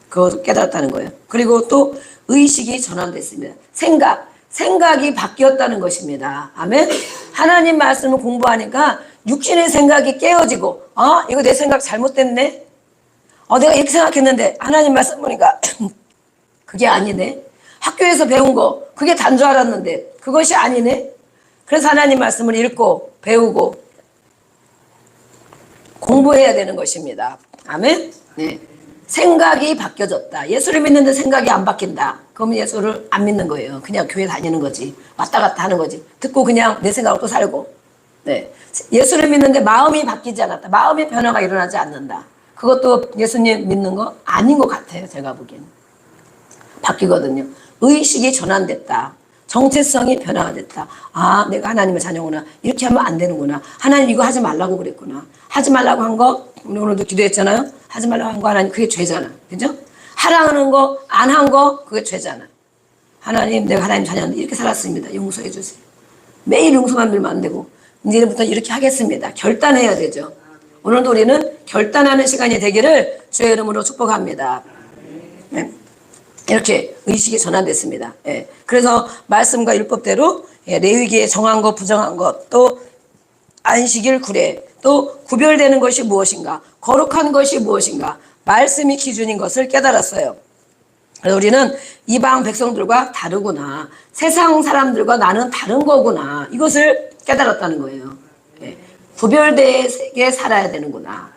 Speaker 1: 그것을 깨달았다는 거예요. 그리고 또 의식이 전환됐습니다. 생각이 바뀌었다는 것입니다. 아멘. 하나님 말씀을 공부하니까 육신의 생각이 깨어지고, 이거 내 생각 잘못됐네. 내가 이렇게 생각했는데 하나님 말씀 보니까 그게 아니네. 학교에서 배운 거 그게 단 줄 알았는데 그것이 아니네. 그래서 하나님 말씀을 읽고 배우고 공부해야 되는 것입니다. 아멘. 네. 생각이 바뀌어졌다. 예수를 믿는데 생각이 안 바뀐다. 그러면 예수를 안 믿는 거예요. 그냥 교회 다니는 거지. 왔다 갔다 하는 거지. 듣고 그냥 내 생각으로 또 살고. 네. 예수를 믿는데 마음이 바뀌지 않았다. 마음의 변화가 일어나지 않는다. 그것도 예수님 믿는 거 아닌 것 같아요. 제가 보기에는. 바뀌거든요. 의식이 전환됐다. 정체성이 변화가 됐다. 내가 하나님의 자녀구나. 이렇게 하면 안 되는구나. 하나님 이거 하지 말라고 그랬구나. 하지 말라고 한 거, 우리 오늘도 기도했잖아요. 하지 말라고 한 거 하나님 그게 죄잖아. 그죠? 하라는 거, 안 한 거, 그게 죄잖아. 하나님, 내가 하나님 자녀인데 이렇게 살았습니다. 용서해 주세요. 매일 용서만 빌면 안 되고, 이제부터 이렇게 하겠습니다. 결단해야 되죠. 오늘도 우리는 결단하는 시간이 되기를 주의 이름으로 축복합니다. 네. 이렇게 의식이 전환됐습니다. 예. 그래서 말씀과 율법대로 레위기에 정한 것, 부정한 것, 또 안식일 구례, 또 구별되는 것이 무엇인가, 거룩한 것이 무엇인가, 말씀이 기준인 것을 깨달았어요. 그래서 우리는 이방 백성들과 다르구나, 세상 사람들과 나는 다른 거구나, 이것을 깨달았다는 거예요. 예. 구별되게 살아야 되는구나.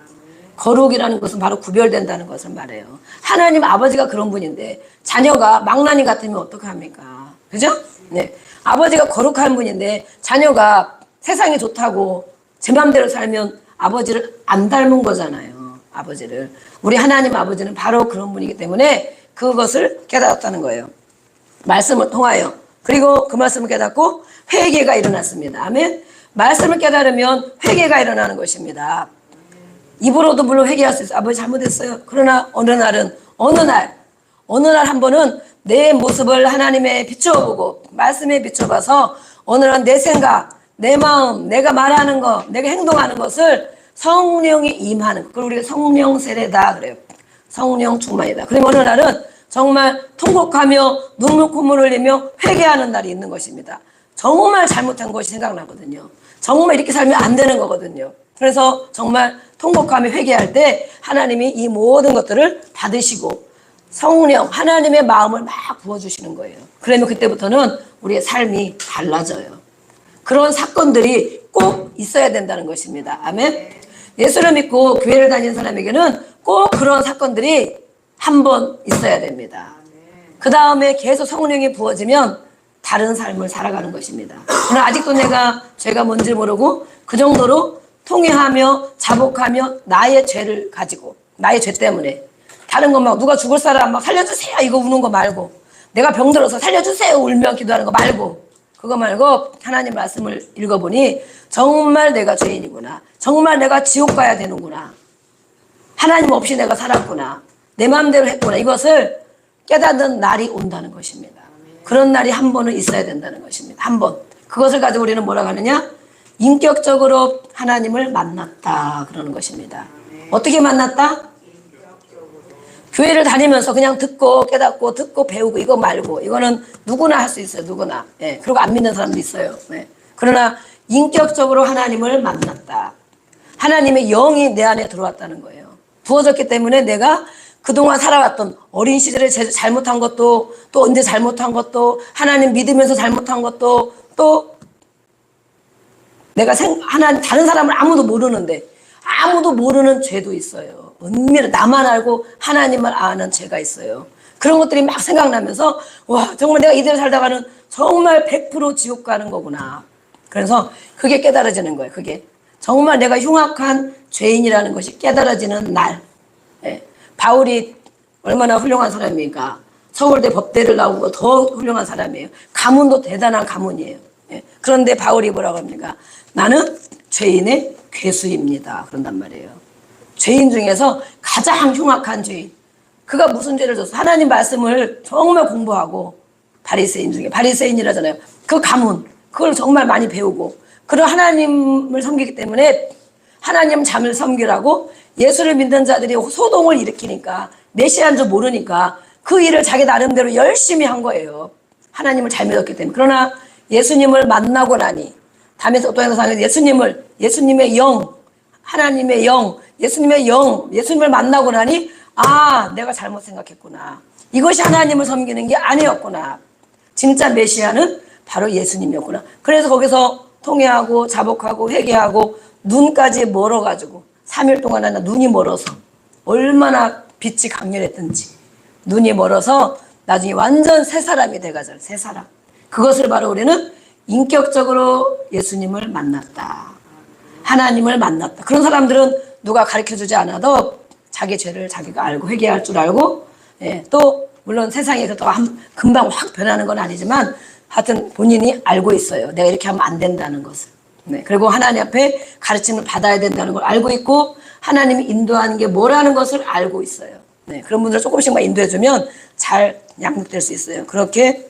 Speaker 1: 거룩이라는 것은 바로 구별된다는 것을 말해요. 하나님 아버지가 그런 분인데 자녀가 망나니 같으면 어떡합니까? 그죠? 네. 아버지가 거룩한 분인데 자녀가 세상이 좋다고 제 맘대로 살면 아버지를 안 닮은 거잖아요. 아버지를. 우리 하나님 아버지는 바로 그런 분이기 때문에 그것을 깨달았다는 거예요. 말씀을 통하여. 그리고 그 말씀을 깨닫고 회개가 일어났습니다. 아멘. 말씀을 깨달으면 회개가 일어나는 것입니다. 입으로도 물론 회개할 수 있어요. 아버지 잘못했어요. 그러나 어느 날 한 번은 내 모습을 하나님에 비춰보고 말씀에 비춰봐서 어느 날 내 생각, 내 마음, 내가 말하는 것, 내가 행동하는 것을 성령이 임하는 것. 그걸 우리가 성령 세례다 그래요. 성령 충만이다. 그러면 어느 날은 정말 통곡하며 눈물 콧물 흘리며 회개하는 날이 있는 것입니다. 정말 잘못한 것이 생각나거든요. 정말 이렇게 살면 안 되는 거거든요. 그래서 정말 통곡하며 회개할 때 하나님이 이 모든 것들을 받으시고 성령, 하나님의 마음을 막 부어주시는 거예요. 그러면 그때부터는 우리의 삶이 달라져요. 그런 사건들이 꼭 있어야 된다는 것입니다. 아멘. 예수를 믿고 교회를 다니는 사람에게는 꼭 그런 사건들이 한 번 있어야 됩니다. 그 다음에 계속 성령이 부어지면 다른 삶을 살아가는 것입니다. 그러나 아직도 내가 죄가 뭔지 모르고 그 정도로 통회하며 자복하며 나의 죄를 가지고 나의 죄 때문에 다른 거 막 누가 죽을 사람 막 살려주세요 이거 우는 거 말고 내가 병들어서 살려주세요 울며 기도하는 거 말고 그거 말고 하나님 말씀을 읽어보니 정말 내가 죄인이구나. 정말 내가 지옥 가야 되는구나. 하나님 없이 내가 살았구나. 내 마음대로 했구나. 이것을 깨닫는 날이 온다는 것입니다. 그런 날이 한 번은 있어야 된다는 것입니다. 한 번. 그것을 가지고 우리는 뭐라고 하느냐? 인격적으로 하나님을 만났다 그러는 것입니다. 어떻게 만났다? 교회를 다니면서 그냥 듣고 깨닫고 듣고 배우고 이거 말고 이거는 누구나 할 수 있어요. 누구나. 예. 그리고 안 믿는 사람도 있어요. 예. 그러나 인격적으로 하나님을 만났다. 하나님의 영이 내 안에 들어왔다는 거예요. 부어졌기 때문에 내가 그동안 살아왔던 어린 시절에 잘못한 것도 또 언제 잘못한 것도 하나님 믿으면서 잘못한 것도 또 내가 다른 사람을 아무도 모르는데 아무도 모르는 죄도 있어요. 은밀히 나만 알고 하나님을 아는 죄가 있어요. 그런 것들이 막 생각나면서 와 정말 내가 이대로 살다가는 정말 100% 지옥 가는 거구나. 그래서 그게 깨달아지는 거예요. 그게 정말 내가 흉악한 죄인이라는 것이 깨달아지는 날. 예. 바울이 얼마나 훌륭한 사람입니까? 서울대 법대를 나오고 더 훌륭한 사람이에요. 가문도 대단한 가문이에요. 예. 그런데 바울이 뭐라고 합니까? 나는 죄인의 괴수입니다. 그런단 말이에요. 죄인 중에서 가장 흉악한 죄인. 그가 무슨 죄를 졌어? 하나님 말씀을 정말 공부하고 바리새인 중에 바리새인이라잖아요. 그 가문 그걸 정말 많이 배우고 그런 하나님을 섬기기 때문에 하나님 잠을 섬기라고 예수를 믿는 자들이 소동을 일으키니까 메시아인 줄 모르니까 그 일을 자기 나름대로 열심히 한 거예요. 하나님을 잘 믿었기 때문에. 그러나 예수님을 만나고 나니 담에서 또 하나 예수님의 영, 하나님의 영, 예수님을 만나고 나니 아, 내가 잘못 생각했구나. 이것이 하나님을 섬기는 게 아니었구나. 진짜 메시아는 바로 예수님이었구나. 그래서 거기서 통회하고 자복하고 회개하고 눈까지 멀어가지고 3일 동안 하나 눈이 멀어서 얼마나 빛이 강렬했던지 눈이 멀어서 나중에 완전 새 사람이 돼가지고 새 사람. 그것을 바로 우리는 인격적으로 예수님을 만났다. 하나님을 만났다. 그런 사람들은 누가 가르쳐주지 않아도 자기 죄를 자기가 알고 회개할 줄 알고 또 물론 세상에서 또 금방 확 변하는 건 아니지만 하여튼 본인이 알고 있어요. 내가 이렇게 하면 안 된다는 것을. 그리고 하나님 앞에 가르침을 받아야 된다는 걸 알고 있고 하나님이 인도하는 게 뭐라는 것을 알고 있어요. 그런 분들 조금씩만 인도해주면 잘 양육될 수 있어요. 그렇게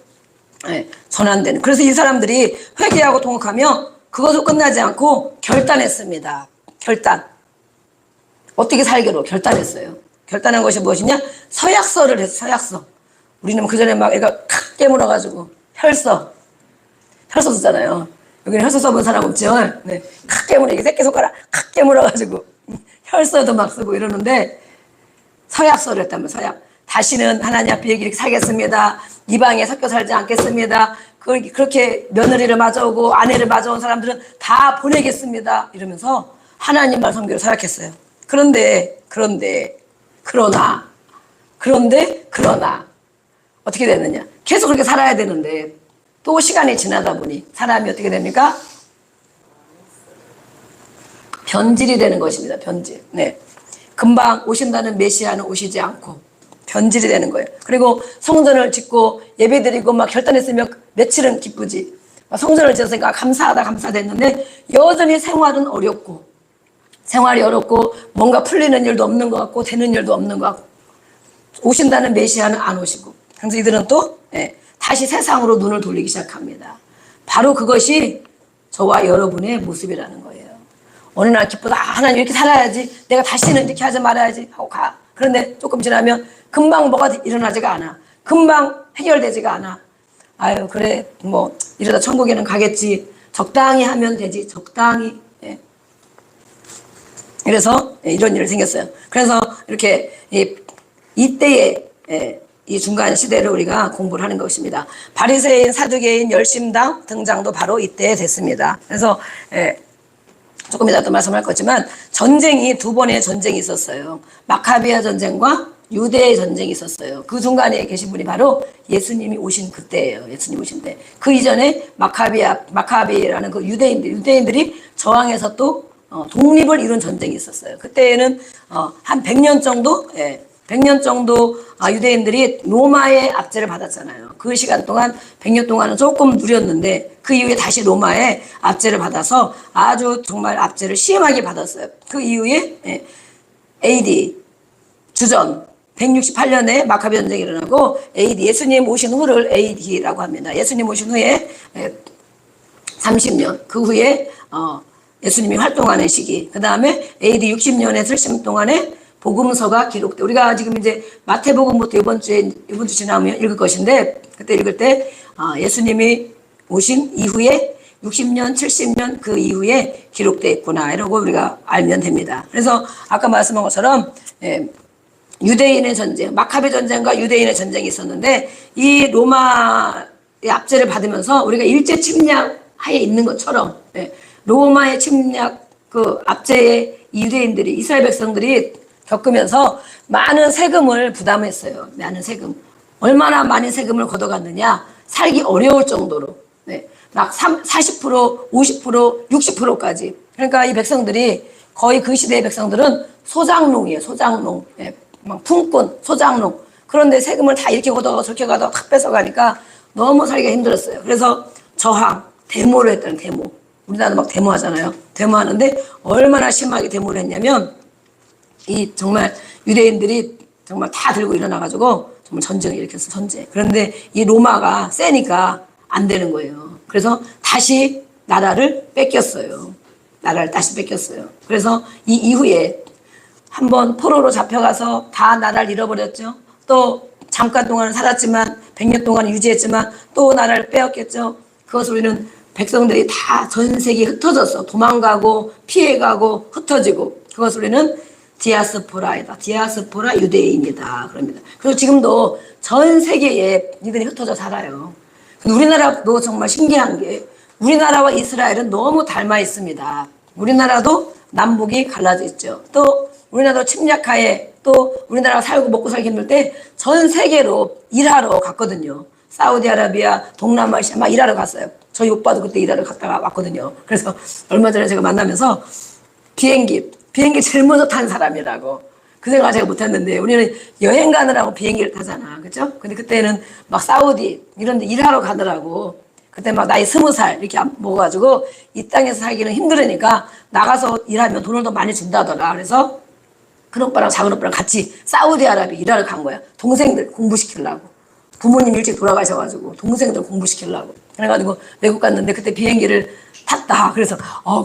Speaker 1: 전환되는. 그래서 이 사람들이 회개하고 통곡하며 그것도 끝나지 않고 결단했습니다. 결단. 어떻게 살기로 결단했어요. 결단한 것이 무엇이냐? 서약서를 했어요. 서약서. 우리는 그전에 막 애가 칵 깨물어가지고 혈서 쓰잖아요. 여기는 혈서 써본 사람 없죠? 칵 깨물어. 이게 새끼손가락 칵 깨물어가지고 혈서도 막 쓰고 이러는데 서약서를 했다면 서약. 다시는 하나님 앞에 이렇게 살겠습니다. 이방에 섞여 살지 않겠습니다. 그렇게 며느리를 맞아오고 아내를 맞아온 사람들은 다 보내겠습니다. 이러면서 하나님만 섬기로 서약했어요. 그러나 어떻게 됐느냐? 계속 그렇게 살아야 되는데 또 시간이 지나다 보니 사람이 어떻게 됩니까? 변질이 되는 것입니다. 변질. 금방 오신다는 메시아는 오시지 않고 변질이 되는 거예요. 그리고 성전을 짓고 예배드리고 막 결단했으면 며칠은 기쁘지. 성전을 지었으니까 감사했는데 여전히 생활이 어렵고 뭔가 풀리는 일도 없는 것 같고 되는 일도 없는 것 같고 오신다는 메시아는 안 오시고 그래서 이들은 또 다시 세상으로 눈을 돌리기 시작합니다. 바로 그것이 저와 여러분의 모습이라는 거예요. 어느 날 기쁘다. 하나님 이렇게 살아야지. 내가 다시는 이렇게 하지 말아야지 하고 가. 그런데 조금 지나면 금방 뭐가 일어나지가 않아. 금방 해결되지가 않아. 아유 그래 뭐 이러다 천국에는 가겠지. 적당히 하면 되지. 적당히. 그래서 이런 일이 생겼어요. 그래서 이렇게 이때에 이 중간 시대를 우리가 공부를 하는 것입니다. 바리새인, 사두개인, 열심당 등장도 바로 이때 됐습니다. 그래서 조금 이따 또 말씀할 거지만 전쟁이 두 번의 전쟁이 있었어요. 마카비아 전쟁과 유대의 전쟁이 있었어요. 그 중간에 계신 분이 바로 예수님이 오신 그때예요. 예수님 오신 때. 그 이전에 마카비라는 그 유대인들이 저항해서 또 독립을 이룬 전쟁이 있었어요. 그때에는 한 100년 정도 유대인들이 로마의 압제를 받았잖아요. 그 시간 동안 100년 동안은 조금 누렸는데 그 이후에 다시 로마의 압제를 받아서 아주 정말 압제를 심하게 받았어요. 그 이후에 AD 주전 168년에 마카비 전쟁이 일어나고 AD 예수님 오신 후를 AD라고 합니다. 예수님 오신 후에 30년 그 후에 예수님이 활동하는 시기 그 다음에 AD 60년에 70년 동안에 복음서가 기록돼. 우리가 지금 이제 마태복음부터 이번 주 지나면 읽을 것인데 그때 읽을 때 예수님이 오신 이후에 60년, 70년 그 이후에 기록돼 있구나 이러고 우리가 알면 됩니다. 그래서 아까 말씀한 것처럼 유대인의 전쟁, 마카베 전쟁과 유대인의 전쟁이 있었는데 이 로마의 압제를 받으면서 우리가 일제 침략 하에 있는 것처럼 로마의 침략 그 압제에 유대인들이 이스라엘 백성들이 겪으면서 많은 세금을 부담했어요. 많은 세금. 얼마나 많은 세금을 걷어갔느냐. 살기 어려울 정도로. 막 40%, 50%, 60%까지. 그러니까 이 백성들이 거의 그 시대의 백성들은 소장농이에요. 소장농. 막 품꾼, 소장농. 그런데 세금을 다 이렇게 걷어가고 저렇게 걷어가고 탁 뺏어가니까 너무 살기가 힘들었어요. 그래서 저항, 데모를 했다는 데모. 우리나라도 막 데모하잖아요. 데모하는데 얼마나 심하게 데모를 했냐면 이 정말 유대인들이 정말 다 들고 일어나가지고 정말 전쟁을 일으켰어. 전쟁. 그런데 이 로마가 세니까 안 되는 거예요. 그래서 다시 나라를 뺏겼어요. 나라를 다시 뺏겼어요. 그래서 이 이후에 한번 포로로 잡혀가서 다 나라를 잃어버렸죠. 또 잠깐 동안은 살았지만 100년 동안 유지했지만 또 나라를 빼앗겼죠. 그것을 우리는 백성들이 다 전 세계에 흩어져서 도망가고 피해가고 흩어지고 그것을 우리는 디아스포라이다. 디아스포라 유대인이다. 그럽니다. 그리고 지금도 전 세계에 이들이 흩어져 살아요. 근데 우리나라도 정말 신기한 게 우리나라와 이스라엘은 너무 닮아 있습니다. 우리나라도 남북이 갈라져 있죠. 또 우리나라도 침략하에 또 우리나라가 살고 먹고 살기 힘들 때 전 세계로 일하러 갔거든요. 사우디아라비아, 동남아시아 막 일하러 갔어요. 저희 오빠도 그때 일하러 갔다가 왔거든요. 그래서 얼마 전에 제가 만나면서 비행기 제일 먼저 탄 사람이라고 그 생각을 제가 못했는데 우리는 여행 가느라고 비행기를 타잖아. 그죠? 근데 그때는 막 사우디 이런 데 일하러 가더라고. 그때 막 나이 20살 이렇게 먹어가지고 이 땅에서 살기는 힘들으니까 나가서 일하면 돈을 더 많이 준다더라. 그래서 큰 오빠랑 작은 오빠랑 같이 사우디아라비아 일하러 간 거야. 동생들 공부시키려고. 부모님 일찍 돌아가셔가지고 동생들 공부시키려고. 그래가지고 외국 갔는데 그때 비행기를 탔다. 그래서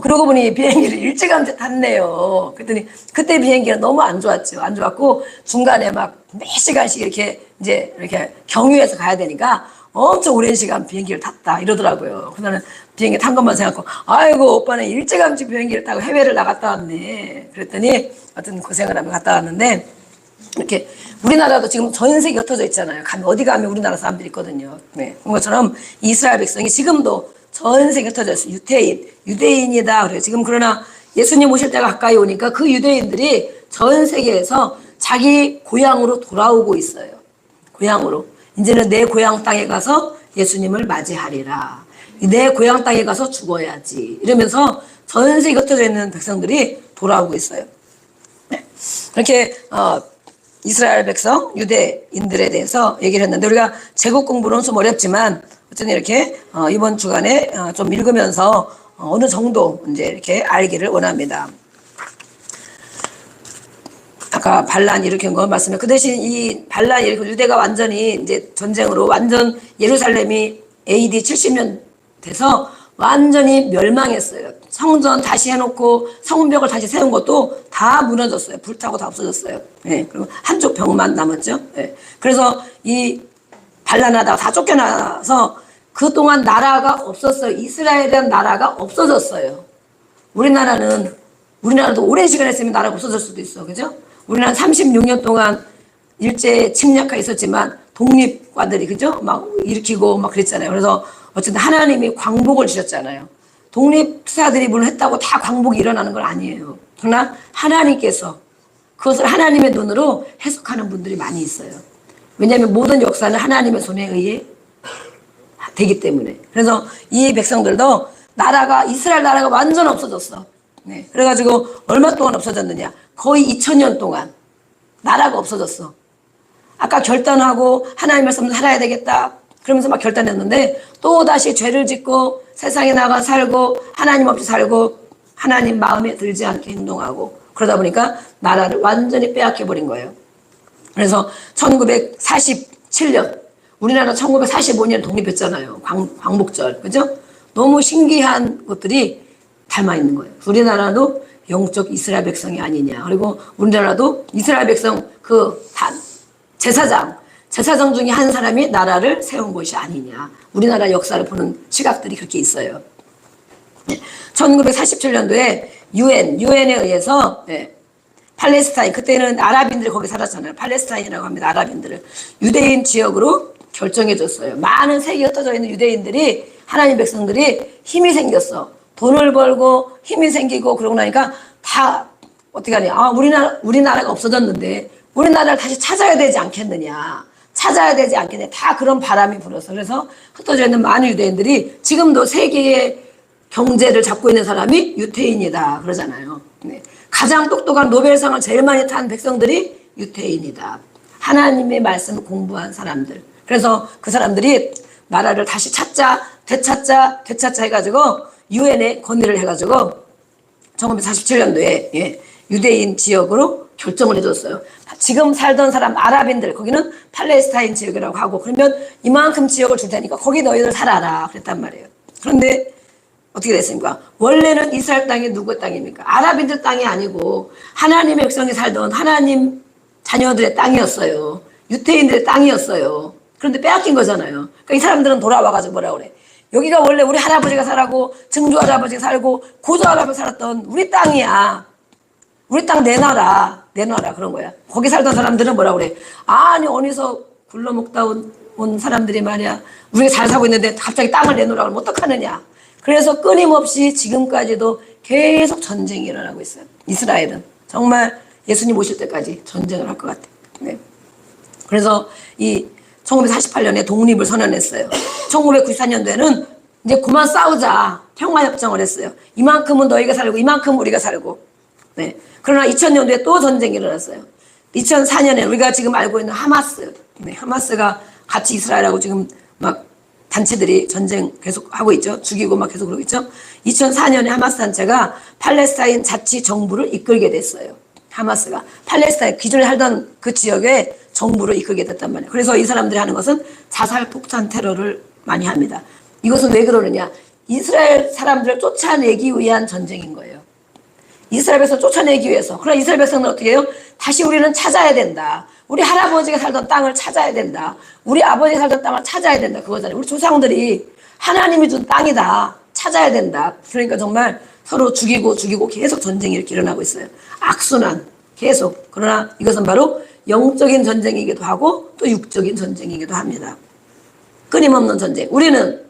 Speaker 1: 그러고 보니 비행기를 일찌감치 탔네요. 그랬더니 그때 비행기가 너무 안 좋았죠. 안 좋았고 중간에 막 몇 시간씩 이렇게 이제 이렇게 경유해서 가야 되니까 엄청 오랜 시간 비행기를 탔다 이러더라고요. 그래서 나는 비행기 탄 것만 생각하고 아이고 오빠는 일찌감치 비행기를 타고 해외를 나갔다 왔네. 그랬더니 어떤 고생을 하며 갔다 왔는데 이렇게 우리나라도 지금 전 세계 흩어져 있잖아요. 가면 어디 가면 우리나라 사람들이 있거든요. 네. 그런 것처럼 이스라엘 백성이 지금도 전 세계 흩어져 있어요. 유대인이다. 그래요. 지금 그러나 예수님 오실 때가 가까이 오니까 그 유대인들이 전 세계에서 자기 고향으로 돌아오고 있어요. 고향으로. 이제는 내 고향 땅에 가서 예수님을 맞이하리라. 내 고향 땅에 가서 죽어야지. 이러면서 전 세계 흩어져 있는 백성들이 돌아오고 있어요. 네. 이렇게 이스라엘 백성, 유대인들에 대해서 얘기를 했는데 우리가 제국 공부는 좀 어렵지만 어쨌든 이렇게 이번 주간에 좀 읽으면서 어느 정도 이제 이렇게 알기를 원합니다. 아까 반란 일으킨 거 말씀해. 그 대신 이 반란 일으킨 유대가 완전히 이제 전쟁으로 완전 예루살렘이 AD 70년 돼서 완전히 멸망했어요. 성전 다시 해놓고 성벽을 다시 세운 것도 다 무너졌어요. 불타고 다 없어졌어요. 네, 그리고 한쪽 벽만 남았죠. 네. 그래서 이 반란하다가 다 쫓겨나서 그동안 나라가 없었어요. 이스라엘이라는 나라가 없어졌어요. 우리나라도 오랜 시간 했으면 나라가 없어질 수도 있어. 그죠? 우리나라 36년 동안 일제 침략하에 있었지만 독립과들이 그죠? 막 일으키고 막 그랬잖아요. 그래서 어쨌든 하나님이 광복을 주셨잖아요. 독립투사들이 물론 했다고 다 광복이 일어나는 건 아니에요. 그러나 하나님께서 그것을 하나님의 눈으로 해석하는 분들이 많이 있어요. 왜냐하면 모든 역사는 하나님의 손에 의해 되기 때문에. 그래서 이 백성들도 이스라엘 나라가 완전 없어졌어. 네. 그래가지고 얼마 동안 없어졌느냐. 거의 2000년 동안 나라가 없어졌어. 아까 결단하고 하나님 말씀으로 살아야 되겠다. 그러면서 막 결단했는데 또 다시 죄를 짓고 세상에 나가 살고 하나님 없이 살고 하나님 마음에 들지 않게 행동하고 그러다 보니까 나라를 완전히 빼앗겨버린 거예요. 그래서 1947년 우리나라 1945년 독립했잖아요. 광복절. 그죠? 너무 신기한 것들이 닮아 있는 거예요. 우리나라도 영적 이스라엘 백성이 아니냐. 그리고 우리나라도 이스라엘 백성 제사장 중에 한 사람이 나라를 세운 것이 아니냐. 우리나라 역사를 보는 시각들이 그렇게 있어요. 1947년도에 유엔에 의해서 팔레스타인, 그때는 아랍인들이 거기 살았잖아요. 팔레스타인이라고 합니다. 아랍인들을. 유대인 지역으로 결정해줬어요. 많은 세계에 흩어져 있는 유대인들이 하나님 백성들이 힘이 생겼어. 돈을 벌고 힘이 생기고 그러고 나니까 다 어떻게 하냐. 우리나라가 없어졌는데 우리나라를 다시 찾아야 되지 않겠느냐. 다 그런 바람이 불어서 그래서 흩어져 있는 많은 유대인들이 지금도 세계의 경제를 잡고 있는 사람이 유태인이다 그러잖아요. 네. 가장 똑똑한 노벨상을 제일 많이 탄 백성들이 유태인이다. 하나님의 말씀을 공부한 사람들. 그래서 그 사람들이 나라를 다시 되찾자 해가지고 유엔에 건의를 해가지고 1947년도에 유대인 지역으로 결정을 해줬어요. 지금 살던 사람 아랍인들 거기는 팔레스타인 지역이라고 하고 그러면 이만큼 지역을 줄 테니까 거기 너희들 살아라 그랬단 말이에요. 그런데 어떻게 됐습니까? 원래는 이스라엘 땅이 누구의 땅입니까? 아랍인들 땅이 아니고 하나님의 백성이 살던 하나님 자녀들의 땅이었어요. 유태인들의 땅이었어요. 그런데 빼앗긴 거잖아요. 그러니까 이 사람들은 돌아와가지고 뭐라 그래? 여기가 원래 우리 할아버지가 살고 증조 할아버지가 살고 고조 할아버지 살았던 우리 땅이야. 우리 땅 내놔라. 내놔라. 그런 거야. 거기 살던 사람들은 뭐라 그래? 아니 어디서 굴러먹다 온 사람들이 말이야. 우리가 잘 살고 있는데 갑자기 땅을 내놓으라 그러면 어떡하느냐. 그래서 끊임없이 지금까지도 계속 전쟁이 일어나고 있어요. 이스라엘은 정말 예수님 오실 때까지 전쟁을 할 것 같아요. 네. 그래서 이 1948년에 독립을 선언했어요. 1994년도에는 이제 그만 싸우자 평화협정을 했어요. 이만큼은 너희가 살고 이만큼은 우리가 살고. 네. 그러나 2000년도에 또 전쟁이 일어났어요. 2004년에 우리가 지금 알고 있는 하마스. 네. 하마스가 같이 이스라엘하고 지금 막 단체들이 전쟁 계속 하고 있죠. 죽이고 막 계속 그러고 있죠. 2004년에 하마스 단체가 팔레스타인 자치 정부를 이끌게 됐어요. 하마스가 팔레스타인 기존에 살던 그 지역에 정부를 이끌게 됐단 말이에요. 그래서 이 사람들이 하는 것은 자살 폭탄 테러를 많이 합니다. 이것은 왜 그러느냐? 이스라엘 사람들을 쫓아내기 위한 전쟁인 거예요. 이스라엘 백성을 쫓아내기 위해서. 그러나 이스라엘 백성은 어떻게 해요? 다시 우리는 찾아야 된다. 우리 할아버지가 살던 땅을 찾아야 된다. 우리 아버지가 살던 땅을 찾아야 된다. 그거잖아요. 우리 조상들이 하나님이 준 땅이다. 찾아야 된다. 그러니까 정말 서로 죽이고 계속 전쟁이 이렇게 일어나고 있어요. 악순환 계속. 그러나 이것은 바로 영적인 전쟁이기도 하고 또 육적인 전쟁이기도 합니다. 끊임없는 전쟁. 우리는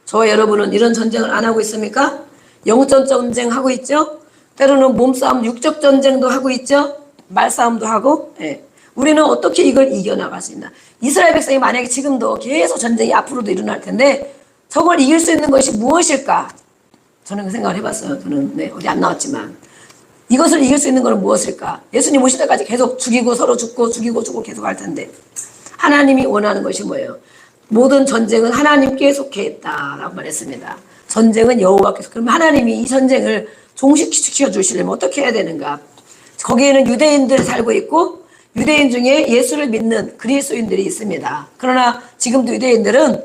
Speaker 1: 저와 여러분은 이런 전쟁을 안 하고 있습니까? 영적 전쟁 하고 있죠? 때로는 몸싸움, 육적 전쟁도 하고 있죠? 말싸움도 하고. 예. 우리는 어떻게 이걸 이겨나갈 수 있나? 이스라엘 백성이 만약에 지금도 계속 전쟁이 앞으로도 일어날 텐데 저걸 이길 수 있는 것이 무엇일까? 저는 그 생각을 해봤어요. 저는 네, 어디 안 나왔지만 이것을 이길 수 있는 것은 무엇일까? 예수님 오실 때까지 계속 죽이고 서로 죽고 죽이고 계속 할 텐데 하나님이 원하는 것이 뭐예요? 모든 전쟁은 하나님께 속해 있다라고 말했습니다. 전쟁은 여호와께서. 그러면 하나님이 이 전쟁을 종식시켜 주시려면 어떻게 해야 되는가? 거기에는 유대인들 살고 있고 유대인 중에 예수를 믿는 그리스도인들이 있습니다. 그러나 지금도 유대인들은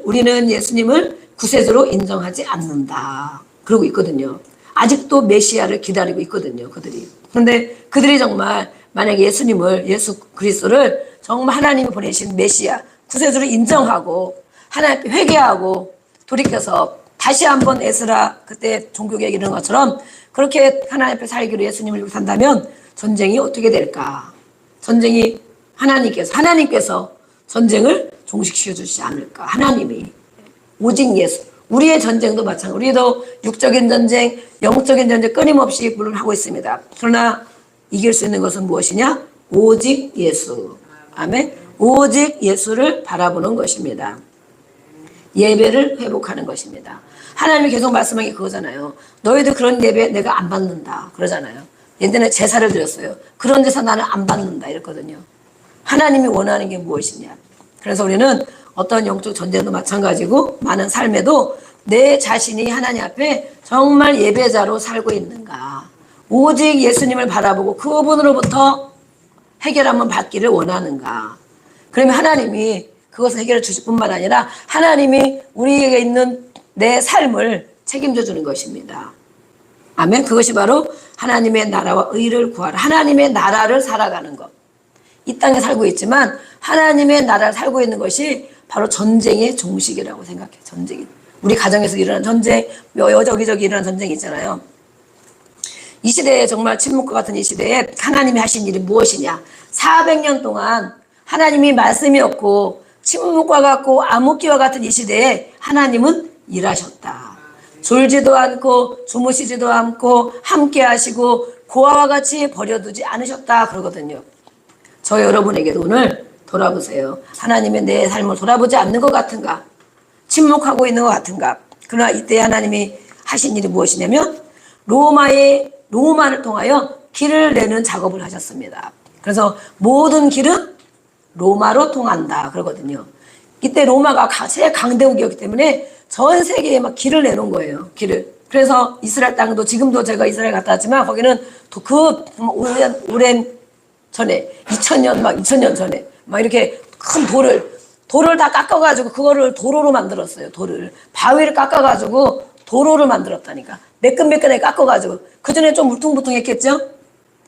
Speaker 1: 우리는 예수님을 구세주로 인정하지 않는다. 그러고 있거든요. 아직도 메시아를 기다리고 있거든요. 그들이. 그런데 그들이 정말 만약에 예수 그리스도를 정말 하나님이 보내신 메시아, 구세주를 인정하고 하나님께 회개하고 돌이켜서 다시 한번 에스라 그때 종교개혁 이런 것처럼 그렇게 하나님 앞에 살기로 예수님을 믿고 산다면 전쟁이 어떻게 될까? 전쟁이 하나님께서 전쟁을 종식시켜 주시지 않을까? 하나님이 오직 예수. 우리의 전쟁도 마찬가지. 우리도 육적인 전쟁, 영적인 전쟁 끊임없이 물론 하고 있습니다. 그러나 이길 수 있는 것은 무엇이냐? 오직 예수. 아멘. 오직 예수를 바라보는 것입니다. 예배를 회복하는 것입니다. 하나님이 계속 말씀한 게 그거잖아요. 너희들 그런 예배 내가 안 받는다. 그러잖아요. 예전에 제사를 드렸어요. 그런 제사 나는 안 받는다. 이랬거든요. 하나님이 원하는 게 무엇이냐. 그래서 우리는 어떤 영적 전쟁도 마찬가지고 많은 삶에도 내 자신이 하나님 앞에 정말 예배자로 살고 있는가. 오직 예수님을 바라보고 그분으로부터 해결함을 받기를 원하는가. 그러면 하나님이 그것을 해결해 주실 뿐만 아니라 하나님이 우리에게 있는 내 삶을 책임져 주는 것입니다. 아멘. 그것이 바로 하나님의 나라와 의를 구하라. 하나님의 나라를 살아가는 것. 이 땅에 살고 있지만 하나님의 나라를 살고 있는 것이 바로 전쟁의 종식이라고 생각해요. 전쟁이. 우리 가정에서 일어나는 전쟁, 여기저기 일어나는 전쟁이 있잖아요. 이 시대에 정말 침묵과 같은 이 시대에 하나님이 하신 일이 무엇이냐. 400년 동안 하나님이 말씀이 없고 침묵과 같고 암흑기와 같은 이 시대에 하나님은 일하셨다. 졸지도 않고 주무시지도 않고 함께 하시고 고아와 같이 버려두지 않으셨다 그러거든요. 저 여러분에게도 오늘 돌아보세요. 하나님의 내 삶을 돌아보지 않는 것 같은가? 침묵하고 있는 것 같은가? 그러나 이때 하나님이 하신 일이 무엇이냐면 로마를 통하여 길을 내는 작업을 하셨습니다. 그래서 모든 길은 로마로 통한다 그러거든요. 이때 로마가 최강대국이었기 때문에 전 세계에 막 길을 내놓은 거예요. 길을. 그래서 이스라엘 땅도 지금도 제가 이스라엘 갔다 왔지만 거기는 그 오랜 전에 2000년 전에 막 이렇게 큰 돌을 다 깎아가지고 그거를 도로로 만들었어요. 돌을. 바위를 깎아가지고 도로를 만들었다니까. 매끈매끈하게 깎아가지고. 그전에 좀 울퉁불퉁했겠죠?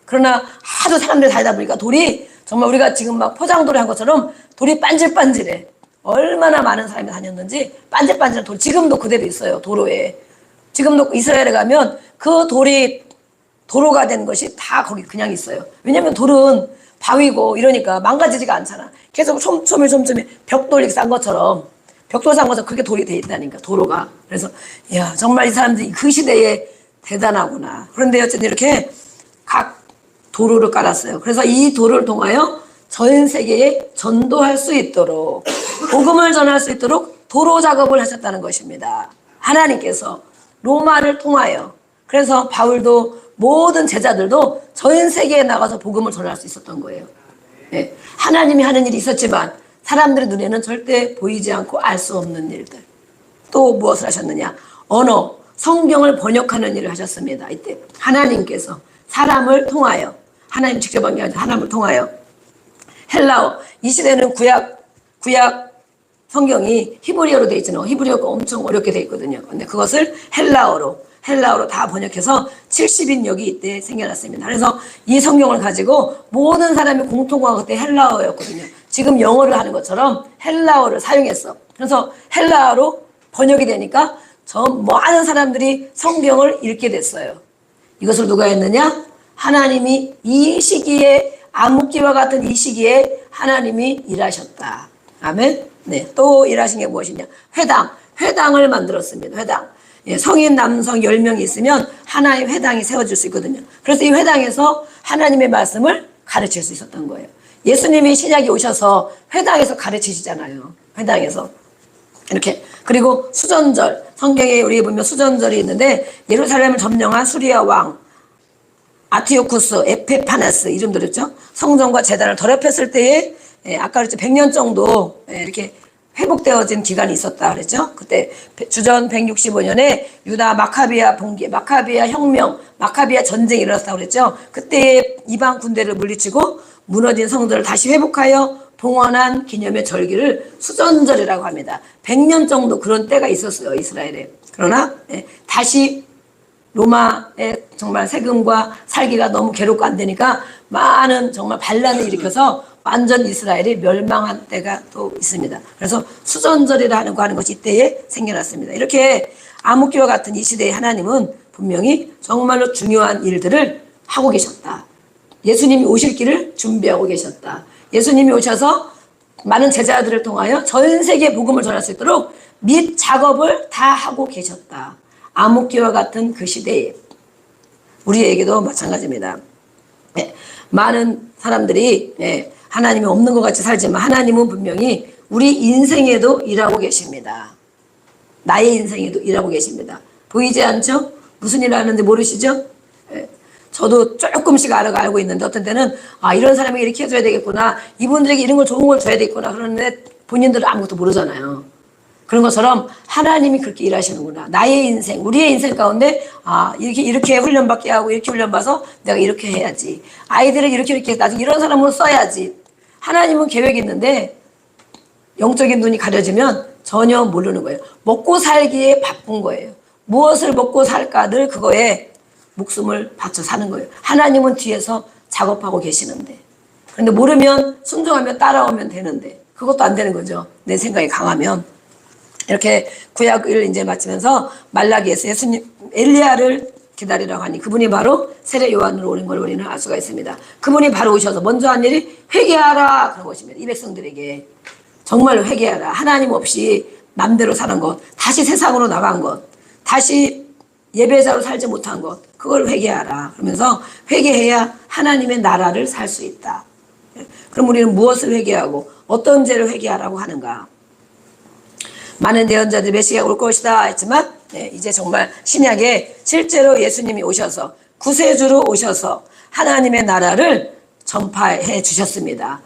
Speaker 1: 그러나 하도 사람들이 다니다 보니까 돌이 정말 우리가 지금 막 포장돌이 한 것처럼 돌이 반질반질해. 얼마나 많은 사람이 다녔는지 반질반질한 돌. 지금도 그대로 있어요. 도로에. 지금도 이스라엘에 가면 그 돌이 도로가 된 것이 다 거기 그냥 있어요. 왜냐면 돌은 바위고 이러니까 망가지지가 않잖아. 계속 촘촘히 벽돌 이렇게 싼 것처럼 벽돌 싼 것처럼 그렇게 돌이 돼 있다니까 도로가. 그래서 야 정말 이 사람들이 그 시대에 대단하구나. 그런데 어쨌든 이렇게 각 도로를 깔았어요. 그래서 이 도로를 통하여 전 세계에 전도할 수 있도록 복음을 전할 수 있도록 도로 작업을 하셨다는 것입니다. 하나님께서 로마를 통하여. 그래서 바울도 모든 제자들도 전 세계에 나가서 복음을 전할 수 있었던 거예요. 네. 하나님이 하는 일이 있었지만 사람들의 눈에는 절대 보이지 않고 알 수 없는 일들. 또 무엇을 하셨느냐? 언어, 성경을 번역하는 일을 하셨습니다. 이때 하나님께서 사람을 통하여, 하나님 직접 한 게 아니라 사람을 통하여 헬라어, 이 시대는 구약 성경이 히브리어로 되어 있잖아요. 히브리어가 엄청 어렵게 되어 있거든요. 근데 그것을 헬라어로 다 번역해서 70인역이 이때 생겨났습니다. 그래서 이 성경을 가지고 모든 사람이 공통어가 그때 헬라어였거든요. 지금 영어를 하는 것처럼 헬라어를 사용했어. 그래서 헬라어로 번역이 되니까 많은 사람들이 성경을 읽게 됐어요. 이것을 누가 했느냐? 하나님이 이 시기에, 암흑기와 같은 이 시기에 하나님이 일하셨다. 아멘. 네. 또 일하신 게 무엇이냐? 회당을 만들었습니다. 회당. 예, 성인 남성 10명이 있으면 하나의 회당이 세워질 수 있거든요. 그래서 이 회당에서 하나님의 말씀을 가르칠 수 있었던 거예요. 예수님이 신약에 오셔서 회당에서 가르치시잖아요. 회당에서. 이렇게. 그리고 수전절. 성경에 우리 보면 수전절이 있는데 예루살렘을 점령한 수리아 왕 아티오쿠스 에페파네스 이름 들었죠? 성전과 제단을 더럽혔을 때에 아까 그랬죠. 100년 정도 이렇게 회복되어진 기간이 있었다 그랬죠. 그때 주전 165년에 유다 마카비아 봉기, 마카비아 혁명, 마카비아 전쟁이 일어났다고 그랬죠. 그때 이방 군대를 물리치고 무너진 성전을 다시 회복하여 봉헌한 기념의 절기를 수전절이라고 합니다. 100년 정도 그런 때가 있었어요. 이스라엘에. 그러나 다시 로마의 정말 세금과 살기가 너무 괴롭고 안 되니까 많은 정말 반란을 일으켜서 완전 이스라엘이 멸망한 때가 또 있습니다. 그래서 수전절이라는 거 하는 것이 이때에 생겨났습니다. 이렇게 암흑기와 같은 이 시대에 하나님은 분명히 정말로 중요한 일들을 하고 계셨다. 예수님이 오실 길을 준비하고 계셨다. 예수님이 오셔서 많은 제자들을 통하여 전 세계 복음을 전할 수 있도록 및 작업을 다 하고 계셨다. 암흑기와 같은 그 시대에 우리에게도 마찬가지입니다. 많은 사람들이 하나님이 없는 것 같이 살지만 하나님은 분명히 우리 인생에도 일하고 계십니다. 나의 인생에도 일하고 계십니다. 보이지 않죠? 무슨 일 하는지 모르시죠? 저도 조금씩 알고 있는데 어떤 때는 이런 사람에게 이렇게 해줘야 되겠구나. 이분들에게 이런 걸 좋은 걸 줘야 되겠구나. 그러는데 본인들은 아무것도 모르잖아요. 그런 것처럼 하나님이 그렇게 일하시는구나. 나의 인생, 우리의 인생 가운데 이렇게 훈련받게 하고 이렇게 훈련받아서 내가 이렇게 해야지. 아이들을 이렇게 나중에 이런 사람으로 써야지. 하나님은 계획이 있는데 영적인 눈이 가려지면 전혀 모르는 거예요. 먹고 살기에 바쁜 거예요. 무엇을 먹고 살까 늘 그거에 목숨을 바쳐 사는 거예요. 하나님은 뒤에서 작업하고 계시는데. 그런데 모르면 순종하면 따라오면 되는데 그것도 안 되는 거죠. 내 생각이 강하면. 이렇게 구약을 이제 마치면서 말라기에서 예수님 엘리야를 기다리라고 하니 그분이 바로 세례 요한으로 오는 걸 우리는 알 수가 있습니다. 그분이 바로 오셔서 먼저 한 일이 회개하라 그런 것입니다. 이 백성들에게 정말로 회개하라. 하나님 없이 맘대로 사는 것, 다시 세상으로 나간 것, 다시 예배자로 살지 못한 것, 그걸 회개하라. 그러면서 회개해야 하나님의 나라를 살 수 있다. 그럼 우리는 무엇을 회개하고 어떤 죄를 회개하라고 하는가? 많은 예언자들이 메시아가 올 것이다 했지만 이제 정말 신약에 실제로 예수님이 오셔서 구세주로 오셔서 하나님의 나라를 전파해 주셨습니다.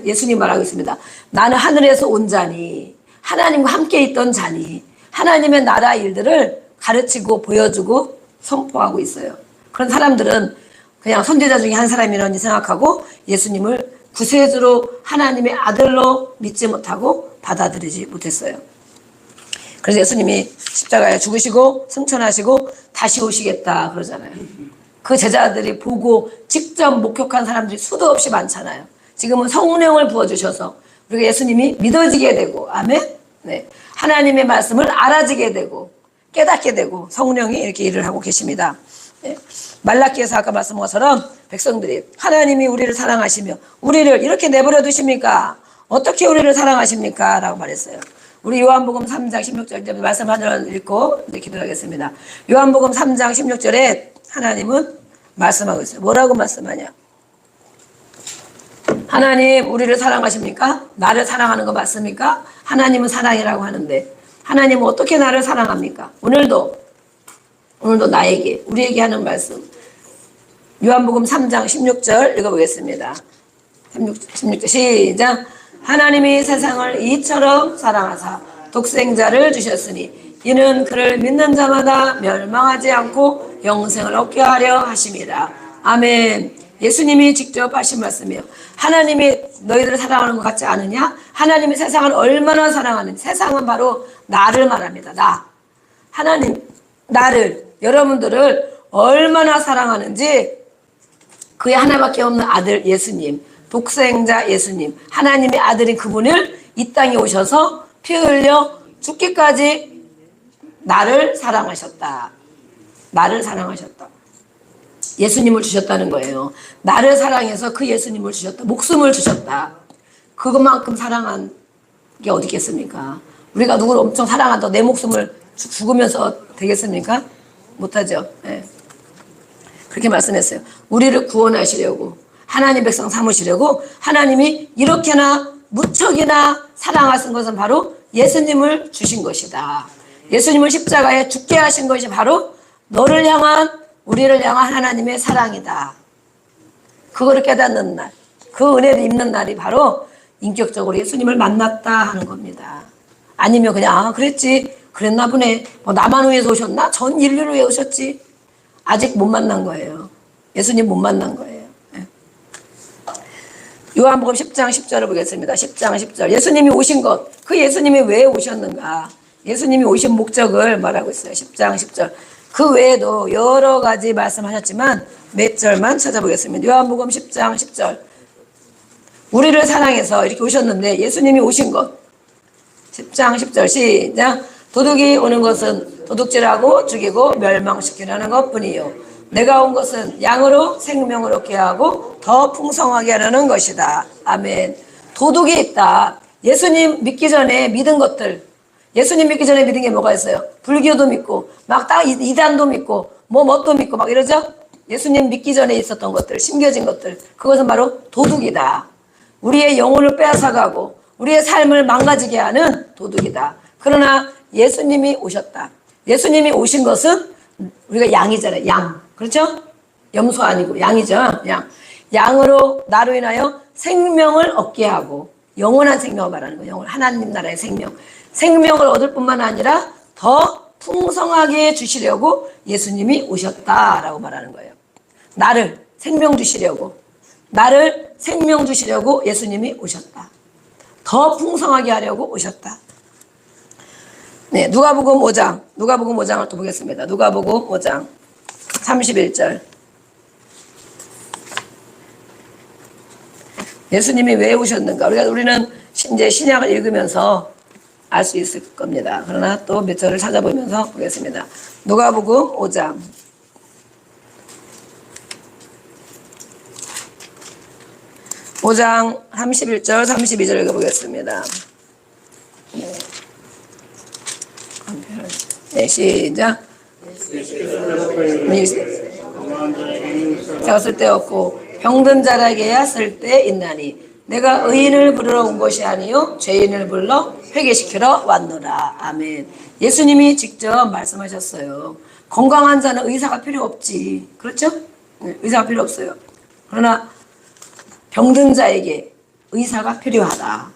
Speaker 1: 예수님 말하고 있습니다. 나는 하늘에서 온 자니 하나님과 함께 있던 자니 하나님의 나라 일들을 가르치고 보여주고 선포하고 있어요. 그런 사람들은 그냥 선지자 중에 한 사람이라니 생각하고 예수님을 구세주로 하나님의 아들로 믿지 못하고 받아들이지 못했어요. 그래서 예수님이 십자가에 죽으시고 승천하시고 다시 오시겠다 그러잖아요. 그 제자들이 보고 직접 목격한 사람들이 수도 없이 많잖아요. 지금은 성령을 부어주셔서 우리가 예수님이 믿어지게 되고, 아멘? 네. 하나님의 말씀을 알아지게 되고 깨닫게 되고 성령이 이렇게 일을 하고 계십니다. 네. 말라기에서 아까 말씀한 것처럼 백성들이 하나님이 우리를 사랑하시며 우리를 이렇게 내버려 두십니까? 어떻게 우리를 사랑하십니까? 라고 말했어요. 우리 요한복음 3장 16절 말씀 하나를 읽고 이제 기도하겠습니다. 요한복음 3장 16절에 하나님은 말씀하고 있어요. 뭐라고 말씀하냐? 하나님 우리를 사랑하십니까? 나를 사랑하는 거 맞습니까? 하나님은 사랑이라고 하는데 하나님은 어떻게 나를 사랑합니까? 오늘도 나에게 우리에게 하는 말씀 요한복음 3장 16절 읽어보겠습니다. 16절 시작. 하나님이 세상을 이처럼 사랑하사 독생자를 주셨으니 이는 그를 믿는 자마다 멸망하지 않고 영생을 얻게 하려 하심이라. 아멘. 예수님이 직접 하신 말씀이에요. 하나님이 너희들을 사랑하는 것 같지 않으냐? 하나님이 세상을 얼마나 사랑하는지. 세상은 바로 나를 말합니다. 나. 하나님 나를 여러분들을 얼마나 사랑하는지 그의 하나밖에 없는 아들 예수님, 독생자 예수님, 하나님의 아들인 그분을 이 땅에 오셔서 피 흘려 죽기까지 나를 사랑하셨다. 나를 사랑하셨다. 예수님을 주셨다는 거예요. 나를 사랑해서 그 예수님을 주셨다. 목숨을 주셨다. 그것만큼 사랑한 게 어디 있겠습니까? 우리가 누구를 엄청 사랑한다고 내 목숨을 죽으면서 되겠습니까? 못하죠. 네. 그렇게 말씀했어요. 우리를 구원하시려고 하나님 백성 삼으시려고 하나님이 이렇게나 무척이나 사랑하신 것은 바로 예수님을 주신 것이다. 예수님을 십자가에 죽게 하신 것이 바로 너를 향한 우리를 향한 하나님의 사랑이다. 그거를 깨닫는 날, 그 은혜를 입는 날이 바로 인격적으로 예수님을 만났다 하는 겁니다. 아니면 그냥 그랬지 그랬나 보네 뭐 나만 위해서 오셨나? 전 인류를 위해 오셨지. 아직 못 만난 거예요. 예수님 못 만난 거예요. 네. 요한복음 10장 10절을 보겠습니다. 10장 10절 예수님이 오신 것, 그 예수님이 왜 오셨는가, 예수님이 오신 목적을 말하고 있어요. 10장 10절 그 외에도 여러 가지 말씀하셨지만 몇 절만 찾아보겠습니다. 요한복음 10장 10절 우리를 사랑해서 이렇게 오셨는데 예수님이 오신 것 10장 10절 시작. 도둑이 오는 것은 도둑질하고 죽이고 멸망시키려는 것뿐이요 내가 온 것은 양으로 생명을 얻게 하고 더 풍성하게 하려는 것이다. 아멘. 도둑이 있다. 예수님 믿기 전에 믿은 것들, 예수님 믿기 전에 믿은 게 뭐가 있어요? 불교도 믿고 막 딱 이단도 믿고 뭣도 믿고 막 이러죠. 예수님 믿기 전에 있었던 것들, 심겨진 것들, 그것은 바로 도둑이다. 우리의 영혼을 빼앗아가고 우리의 삶을 망가지게 하는 도둑이다. 그러나 예수님이 오셨다. 예수님이 오신 것은 우리가 양이잖아요. 양. 그렇죠? 염소 아니고 양이죠. 양. 양으로 나로 인하여 생명을 얻게 하고 영원한 생명을 말하는 거예요. 영원 하나님 나라의 생명. 생명을 얻을 뿐만 아니라 더 풍성하게 주시려고 예수님이 오셨다라고 말하는 거예요. 나를 생명 주시려고 예수님이 오셨다. 더 풍성하게 하려고 오셨다. 네, 누가복음 5장을 또 보겠습니다. 누가복음 5장 31절. 예수님이 왜 오셨는가? 우리는 이제 신약을 읽으면서 알 수 있을 겁니다. 그러나 또 몇 절을 찾아보면서 보겠습니다. 누가복음 5장. (5장) 31절 32절 읽어보겠습니다. 네, 시작. 제가 쓸데없고 병든 자에게야 쓸데 있나니 내가 의인을 부르러 온 것이 아니요 죄인을 불러 회개시키러 왔노라. 아멘. 예수님이 직접 말씀하셨어요. 건강한 자는 의사가 필요 없지. 그렇죠? 네, 의사가 필요 없어요. 그러나 병든 자에게 의사가 필요하다.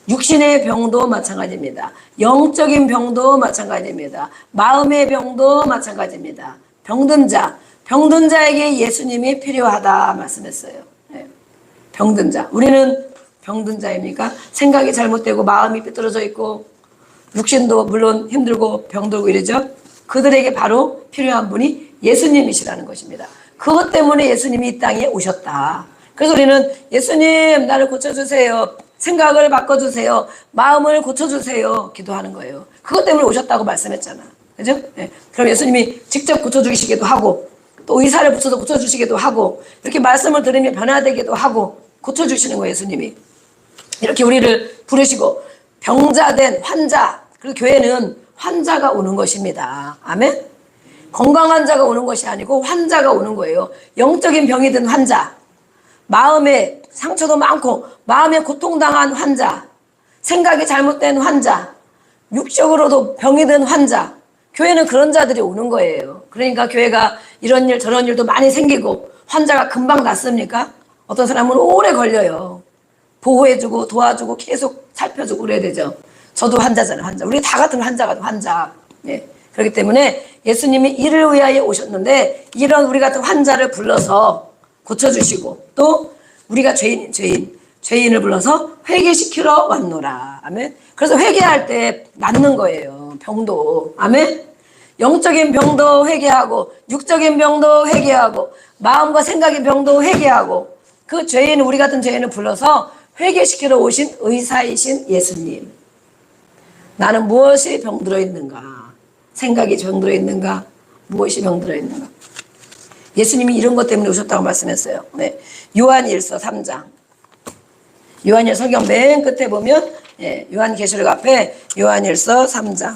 Speaker 1: 육신의 병도 마찬가지입니다. 영적인 병도 마찬가지입니다. 마음의 병도 마찬가지입니다. 병든 자에게 예수님이 필요하다 말씀했어요. 네. 병든 자. 우리는 병든 자입니까? 생각이 잘못되고 마음이 삐뚤어져 있고 육신도 물론 힘들고 병들고 이러죠. 그들에게 바로 필요한 분이 예수님이시라는 것입니다. 그것 때문에 예수님이 이 땅에 오셨다. 그래서 우리는 예수님 나를 고쳐주세요. 생각을 바꿔주세요. 마음을 고쳐주세요. 기도하는 거예요. 그것 때문에 오셨다고 말씀했잖아. 그죠? 네. 그럼 예수님이 직접 고쳐주시기도 하고 또 의사를 붙여서 고쳐주시기도 하고 이렇게 말씀을 들으면 변화되기도 하고 고쳐주시는 거예요. 예수님이. 이렇게 우리를 부르시고 병자된 환자, 그리고 교회는 환자가 오는 것입니다. 아멘? 건강한 자가 오는 것이 아니고 환자가 오는 거예요. 영적인 병이 든 환자, 마음에 상처도 많고 마음에 고통당한 환자, 생각이 잘못된 환자, 육적으로도 병이 든 환자, 교회는 그런 자들이 오는 거예요. 그러니까 교회가 이런 일 저런 일도 많이 생기고 환자가 금방 낫습니까? 어떤 사람은 오래 걸려요. 보호해주고 도와주고 계속 살펴주고 그래야 되죠. 저도 환자잖아요. 환자. 우리 다 같은 환자가 환자. 예. 그렇기 때문에 예수님이 이를 위하여 오셨는데 이런 우리 같은 환자를 불러서 고쳐주시고 또 우리가 죄인을 불러서 회개시키러 왔노라. 아멘. 그래서 회개할 때 낫는 거예요. 병도. 아멘. 영적인 병도 회개하고 육적인 병도 회개하고 마음과 생각의 병도 회개하고 그 죄인 우리 같은 죄인을 불러서 회개시키러 오신 의사이신 예수님. 나는 무엇이 병들어 있는가? 생각이 병들어 있는가? 무엇이 병들어 있는가? 예수님이 이런 것 때문에 오셨다고 말씀했어요. 네. 요한일서 3장. 요한일서 성경 맨 끝에 보면 요한계시록 앞에 요한일서 3장.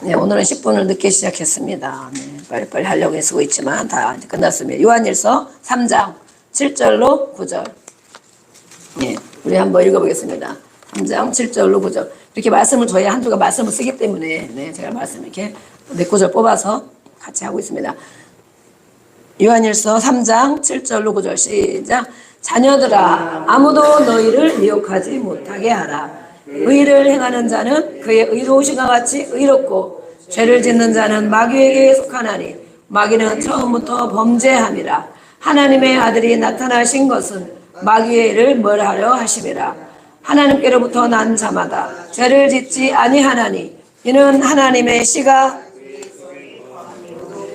Speaker 1: 네, 오늘은 10분을 늦게 시작했습니다. 네, 빨리빨리 하려고 쓰고 있지만 다 이제 끝났습니다. 요한일서 3장 7절로 9절. 네, 우리 한번 읽어보겠습니다. 3장 7절로 9절. 이렇게 말씀을 저희 한두가 말씀을 쓰기 때문에 네, 제가 말씀 이렇게 몇 구절 뽑아서 같이 하고 있습니다. 요한일서 3장 7절로 9절 시작. 자녀들아 아무도 너희를 미혹하지 못하게 하라. 의를 행하는 자는 그의 의로우심과 같이 의롭고 죄를 짓는 자는 마귀에게 속하나니 마귀는 처음부터 범죄함이라. 하나님의 아들이 나타나신 것은 마귀의 일을 멸하려 하심이라. 하나님께로부터 난 자마다 죄를 짓지 아니하나니 이는 하나님의 씨가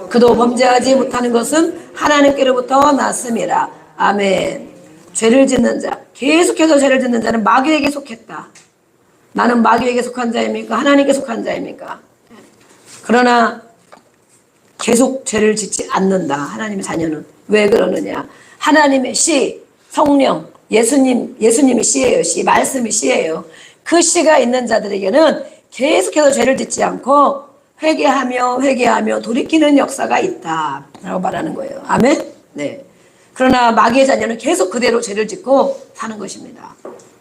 Speaker 1: 그도 범죄하지 못하는 것은 하나님께로부터 났음이라. 아멘. 죄를 짓는 자, 계속해서 죄를 짓는 자는 마귀에게 속했다. 나는 마귀에게 속한 자입니까? 하나님께 속한 자입니까? 그러나 계속 죄를 짓지 않는다. 하나님의 자녀는. 왜 그러느냐? 하나님의 씨, 성령, 예수님의 씨예요. 씨, 말씀이 씨예요. 그 씨가 있는 자들에게는 계속해서 죄를 짓지 않고 회개하며 돌이키는 역사가 있다. 라고 말하는 거예요. 아멘? 네. 그러나 마귀의 자녀는 계속 그대로 죄를 짓고 사는 것입니다.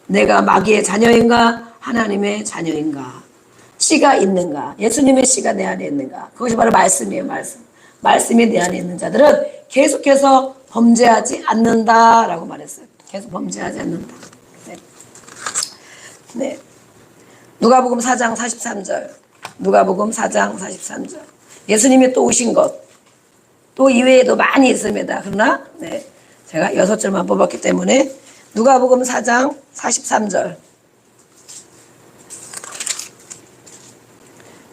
Speaker 1: 내가 마귀의 자녀인가? 하나님의 자녀인가? 씨가 있는가? 예수님의 씨가 내 안에 있는가? 그것이 바로 말씀이에요. 말씀이 내 안에 있는 자들은 계속해서 범죄하지 않는다라고 말했어요. 계속 범죄하지 않는다. 네. 네. 누가복음 4장 43절. 누가복음 4장 43절. 예수님이 또 오신 것. 또 이외에도 많이 있습니다. 그러나 네. 제가 6절만 뽑았기 때문에 누가복음 4장 43절.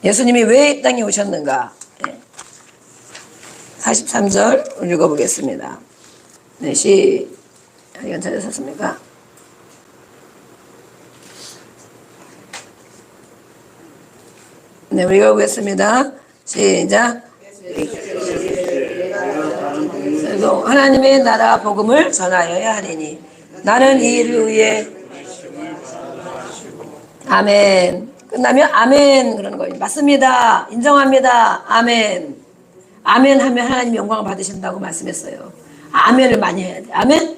Speaker 1: 예수님이 왜 이 땅에 오셨는가? 네. 43절 읽어보겠습니다. 네, 이건 찾으셨습니까? 네, 우리 읽어보겠습니다. 시작. 그리고 하나님의 나라 복음을 전하여야 하리니 나는 이 일을 위해 아멘. 끝나면 아멘 그러는 거예요. 맞습니다. 인정합니다. 아멘. 아멘 하면 하나님 영광을 받으신다고 말씀했어요. 아멘을 많이 해야 돼. 아멘.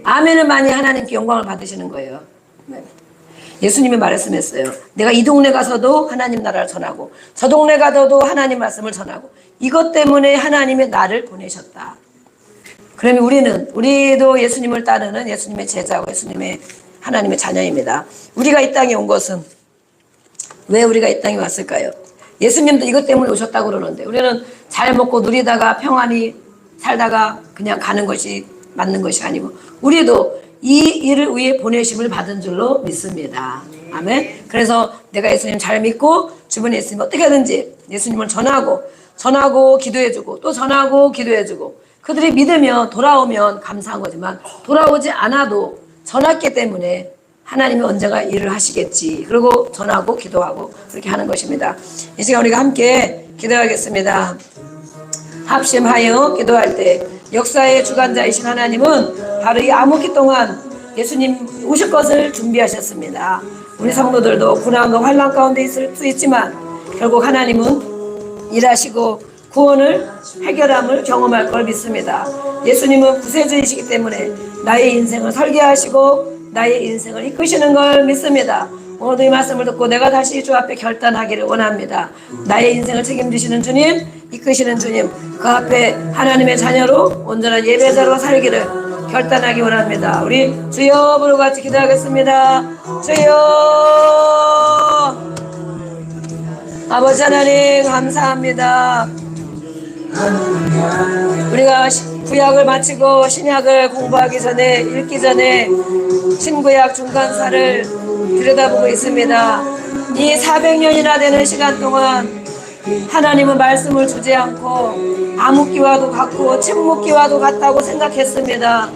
Speaker 1: 아멘을 많이 하나님께 영광을 받으시는 거예요. 네. 예수님이 말씀했어요. 내가 이 동네 가서도 하나님 나라를 전하고 저 동네 가서도 하나님 말씀을 전하고 이것 때문에 하나님이 나를 보내셨다. 그러면 우리도 예수님을 따르는 예수님의 제자고 예수님의 하나님의 자녀입니다. 우리가 이 땅에 온 것은 왜 우리가 이 땅에 왔을까요? 예수님도 이것 때문에 오셨다고 그러는데 우리는 잘 먹고 누리다가 평안히 살다가 그냥 가는 것이 맞는 것이 아니고 우리도 이 일을 위해 보내심을 받은 줄로 믿습니다. 아멘. 그래서 내가 예수님 잘 믿고 주변에 있으면 어떻게 하든지 예수님을 전하고 기도해주고 또 전하고 기도해주고 그들이 믿으면 돌아오면 감사한 거지만 돌아오지 않아도 전했기 때문에 하나님이 언젠가 일을 하시겠지. 그리고 전하고 기도하고 그렇게 하는 것입니다. 이 시간 우리가 함께 기도하겠습니다. 합심하여 기도할 때 역사의 주관자이신 하나님은 바로 이 암흑기 동안 예수님 오실 것을 준비하셨습니다. 우리 성도들도 고난과 환난 가운데 있을 수 있지만 결국 하나님은 일하시고 구원을 해결함을 경험할 걸 믿습니다. 예수님은 구세주이시기 때문에 나의 인생을 설계하시고 나의 인생을 이끄시는 걸 믿습니다. 오늘도 이 말씀을 듣고 내가 다시 주 앞에 결단하기를 원합니다. 나의 인생을 책임지시는 주님, 이끄시는 주님, 그 앞에 하나님의 자녀로 온전한 예배자로 살기를 결단하기 원합니다. 우리 주여 부르고 같이 기도하겠습니다. 주여, 아버지 하나님 감사합니다. 우리가 구약을 마치고 신약을 공부하기 전에 읽기 전에 신구약 중간사를 들여다보고 있습니다. 이 400년이나 되는 시간 동안 하나님은 말씀을 주지 않고 암흑기와도 같고 침묵기와도 같다고 생각했습니다.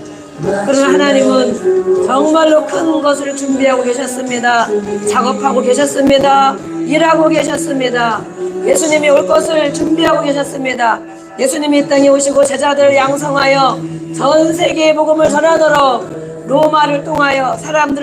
Speaker 1: 그러나 하나님은 정말로 큰 것을 준비하고 계셨습니다. 작업하고 계셨습니다. 일하고 계셨습니다. 예수님이 올 것을 준비하고 계셨습니다. 예수님이 이 땅에 오시고 제자들을 양성하여 전 세계의 복음을 전하도록 로마를 통하여 사람들을